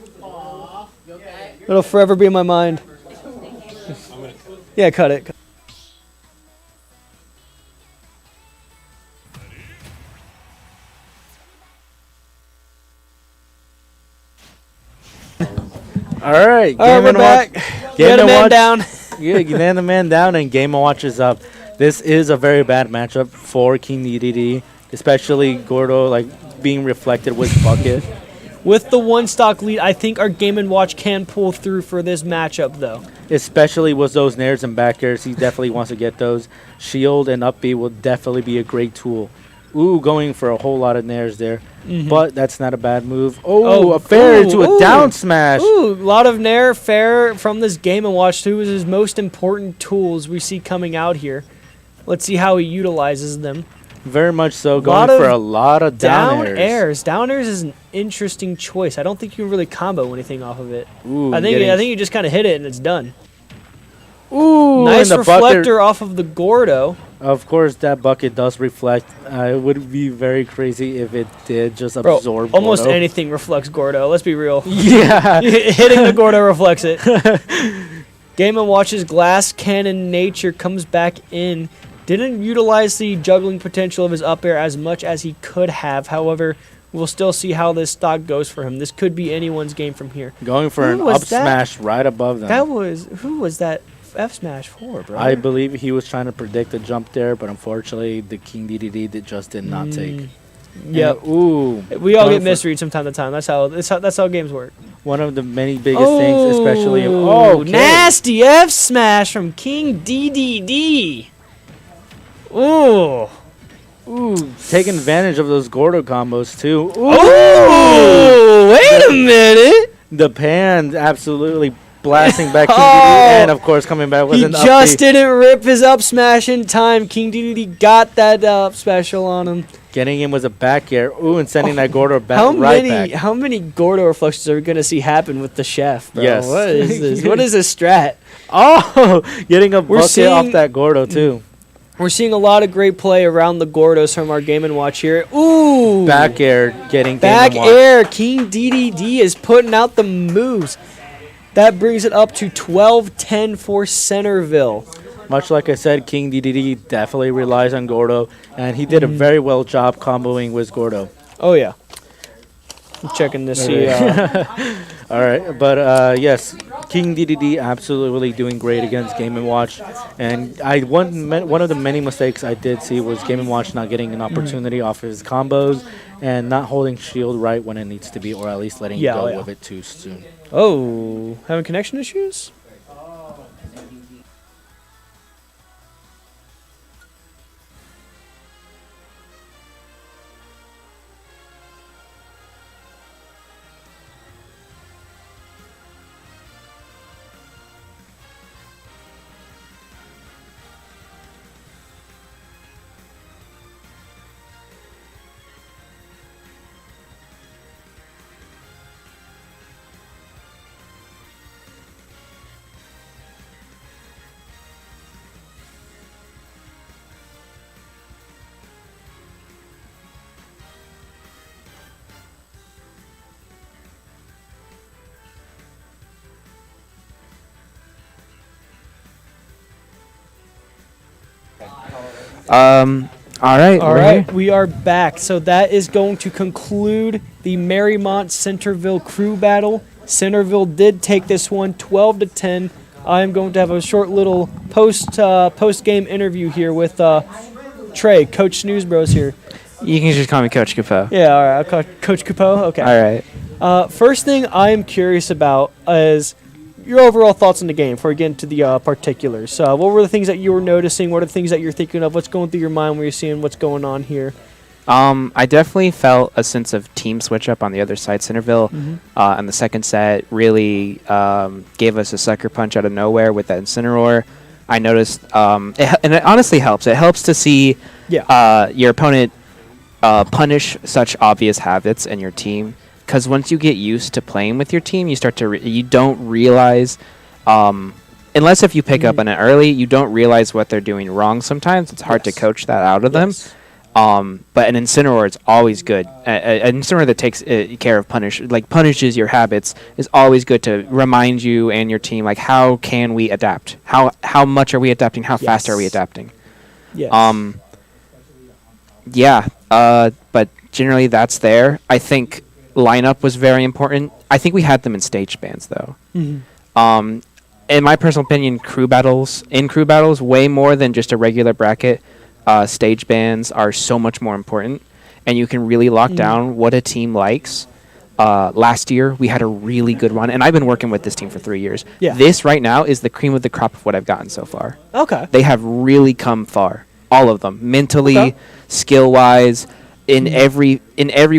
It'll forever be in my mind. Yeah, cut it. All right, All right, we're back. Get a man down. Yeah, you land the man down and Game & Watch is up. This is a very bad matchup for King DDD, especially Gordo being reflected with Bucket. With the one stock lead, I think our Game & Watch can pull through for this matchup, though. Especially with those nairs and back airs, he definitely wants to get those. Shield and up B will definitely be a great tool. Ooh, going for a whole lot of nairs there. But that's not a bad move. Oh, a fair to a down smash. Ooh, a lot of nair fair from this Game & Watch, two is his most important tools we see coming out here. Let's see how he utilizes them. Very much so, going for a lot of down airs. airs. Down airs is an interesting choice. I don't think you can really combo anything off of it. Ooh, I think you just kind of hit it and it's done. Ooh, Nice and the reflector off of the Gordo. Of course, that bucket does reflect. It would be very crazy if it did just absorb Almost Gordo. anything reflects Gordo. Let's be real. Yeah. Hitting the Gordo reflects it. Game & Watch's glass cannon nature comes back in. Didn't utilize the juggling potential of his up air as much as he could have. However, we'll still see how this stock goes for him. This could be anyone's game from here. Going for Who an was up that? smash right above them. Who was that F smash for, bro? I believe he was trying to predict a jump there, but unfortunately, the King DDD just did not take. Yep. And, ooh. We all going get for misreads from time to time. That's how games work. one of the many biggest things, especially. Okay. Nasty F smash from King DDD. Ooh. Ooh, taking advantage of those Gordo combos too. Ooh. Wait a minute. The pan absolutely blasting back King Oh. DDD, and of course coming back with He an just up B, didn't rip his up smash in time. King DDD got that up special on him. getting him with a back air. Ooh, and sending that Gordo back How right many back. how many Gordo reflections are we gonna see happen with the chef, bro? Yes. What is this? What is this strat? Oh, getting a bucket seeing- off that Gordo too. We're seeing a lot of great play around the Gordos from our Game & Watch here. Ooh! Back air getting Back Game & Watch. air. King DDD is putting out the moves. That brings it up to 12-10 for Centerville. Much like I said, King DDD definitely relies on Gordo, and he did a very well job comboing with Gordo. Oh, yeah. I'm checking to see. All right, but yes, King DDD absolutely doing great against Game & Watch, and one of the many mistakes I did see was Game & Watch not getting an opportunity off his combos and not holding shield right when it needs to be, or at least letting go of it too soon. Oh, having connection issues? All right. All we're right, here. we are back. So that is going to conclude the Mariemont Centerville crew battle. Centerville did take this one 12-10. I am going to have a short little post game interview here with Trey, Coach Snooze Bros here. You can just call me Coach Capo. Yeah, all right. I'll call Coach Capo. Okay. All right. First thing I am curious about is your overall thoughts on the game before we get into the particulars. What were the things that you were noticing? What are the things that you're thinking of? What's going through your mind when you're seeing what's going on here? I definitely felt a sense of team switch up on the other side. Centerville, in the second set, really gave us a sucker punch out of nowhere with that Incineroar. I noticed, and it honestly helps. It helps to see your opponent punish such obvious habits in your team. Because once you get used to playing with your team, you start to you don't realize, unless if you pick up on it early, you don't realize what they're doing wrong. Sometimes it's hard to coach that out of them. But an Incineroar is always good. An Incineroar that takes care of punishes your habits is always good to remind you and your team how can we adapt? How much are we adapting? How fast are we adapting? Yes. But generally that's there. I think lineup was very important. I think we had them in stage bands though. In my personal opinion, crew battles way more than just a regular bracket. Stage bands are so much more important, and you can really lock down what a team likes. Last year, we had a really good run, and I've been working with this team for 3 years. Yeah. This right now is the cream of the crop of what I've gotten so far. Okay. They have really come far, all of them, mentally, skill-wise, in every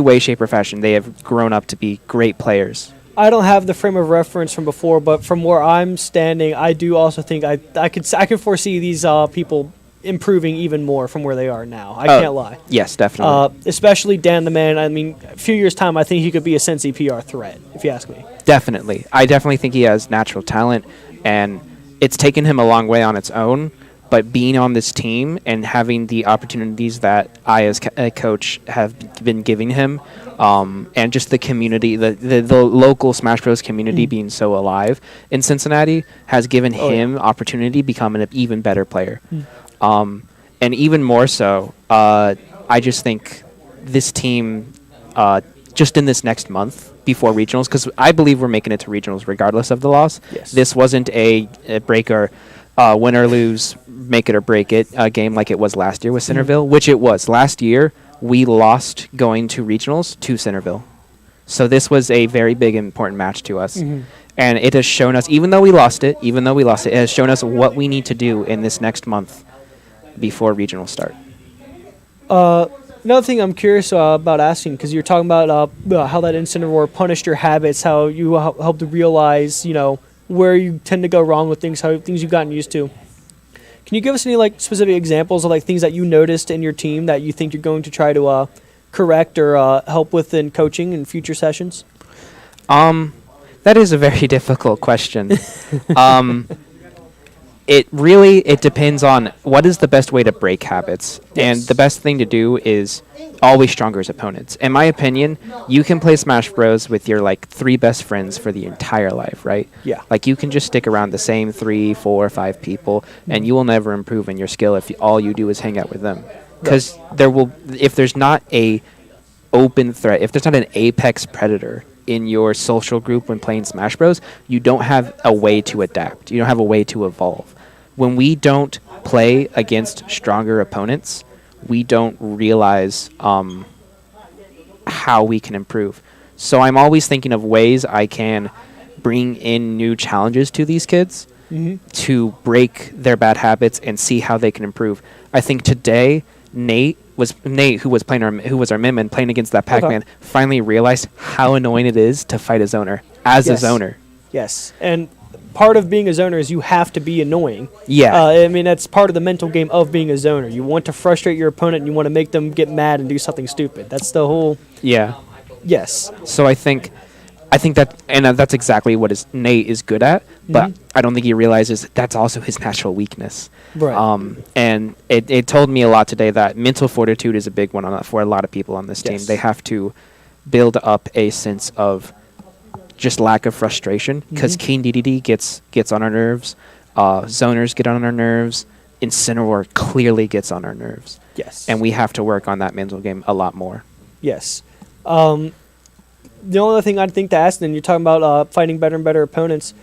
way, shape, or fashion. They have grown up to be great players. I don't have the frame of reference from before, but from where I'm standing, I do also think I can foresee these people improving even more from where they are now. I can't lie. Yes, definitely. Especially Dan the Man. I mean, a few years' time, I think he could be a Sensi PR threat, if you ask me. Definitely. I definitely think he has natural talent, and it's taken him a long way on its own, but being on this team and having the opportunities that I as a coach have been giving him, and just the community, the local Smash Bros. Community being so alive in Cincinnati has given him opportunity to become an even better player. And even more so, I just think this team, just in this next month before regionals, because I believe we're making it to regionals regardless of the loss. Yes. This wasn't a break or win or lose, make it or break it game like it was last year with Centerville, which it was. Last year, we lost going to regionals to Centerville. So this was a very big, important match to us. And it has shown us, even though we lost it, it has shown us what we need to do in this next month before regionals start. Another thing I'm curious about asking, because you're talking about how that Incineroar punished your habits, how you helped to realize, where you tend to go wrong with things, how things you've gotten used to. Can you give us any specific examples of things that you noticed in your team that you think you're going to try to correct or help with in coaching in future sessions? That is a very difficult question. It depends on what is the best way to break habits. Yes. And the best thing to do is always stronger as opponents. In my opinion, you can play Smash Bros. With your 3 best friends for the entire life, right? Yeah. You can just stick around the same 3, 4, 5 people, and you will never improve in your skill if all you do is hang out with them. Because if there's not a open threat, if there's not an apex predator in your social group when playing Smash Bros, you don't have a way to adapt. You don't have a way to evolve. When we don't play against stronger opponents, we don't realize how we can improve. So I'm always thinking of ways I can bring in new challenges to these kids to break their bad habits and see how they can improve. I think today Nate, who was our Min-Min, playing against that Pac-Man, finally realized how annoying it is to fight a zoner as a zoner. Yes, and part of being a zoner is you have to be annoying. Yeah. I mean, that's part of the mental game of being a zoner. You want to frustrate your opponent and you want to make them get mad and do something stupid. That's the whole... Yeah. Yes. So I think that, and that's exactly what Nate is good at, but I don't think he realizes that's also his natural weakness. Right. And it told me a lot today that mental fortitude is a big one for a lot of people on this team. They have to build up a sense of just lack of frustration, because King DDD gets on our nerves, zoners get on our nerves, Incineroar clearly gets on our nerves. Yes. And we have to work on that mental game a lot more. Yes. The only other thing I'd think to ask, then you're talking about fighting better and better opponents.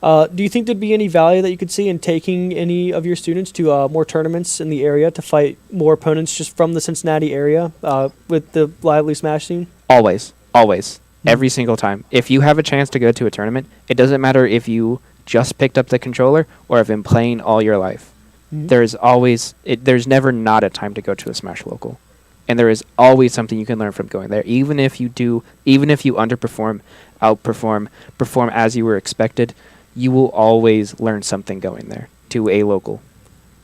Do you think there'd be any value that you could see in taking any of your students to more tournaments in the area to fight more opponents just from the Cincinnati area with the Lively Smash scene? Always. Every single time. If you have a chance to go to a tournament, it doesn't matter if you just picked up the controller or have been playing all your life. There's never not a time to go to a Smash local. And there is always something you can learn from going there. Even if you underperform, outperform, perform as you were expected, you will always learn something going there to a local.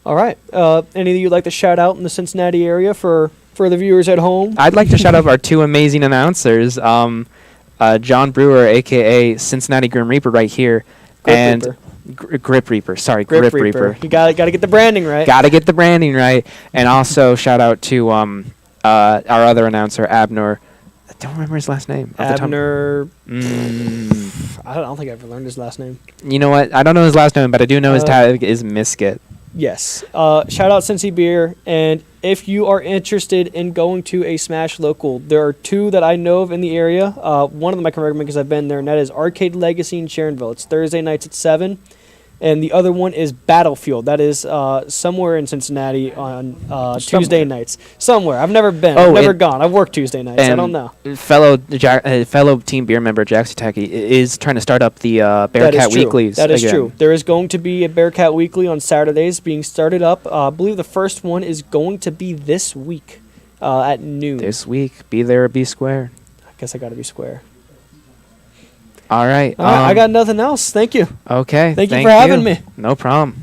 All right. Anything you'd like to shout out in the Cincinnati area for the viewers at home? I'd like to shout out our two amazing announcers, John Brewer, a.k.a. Cincinnati Grim Reaper right here. Grip Reaper. Sorry, Grip Reaper. You got to get the branding right. Got to get the branding right. And also shout out to our other announcer, Abner. I don't remember his last name. Abner. I don't think I ever learned his last name. You know what? I don't know his last name, but I do know his tag is Miskit. Yes. Shout out Cincy Beer. And if you are interested in going to a Smash local, there are two that I know of in the area. One of them I can recommend because I've been there, and that is Arcade Legacy in Sharonville. It's Thursday nights at 7. And the other one is Battlefield. That is somewhere in Cincinnati on Tuesday nights. Somewhere. I've never been. I've never gone. I've worked Tuesday nights. I don't know. Fellow Team Beer member Jackson Taki is trying to start up the Bearcat Weeklies. That is true. There is going to be a Bearcat Weekly on Saturdays being started up. I believe the first one is going to be this week at noon. This week. Be there or be square. I guess I got to be square. All right. I got nothing else. Thank you. Okay. Thank you for having me. No problem.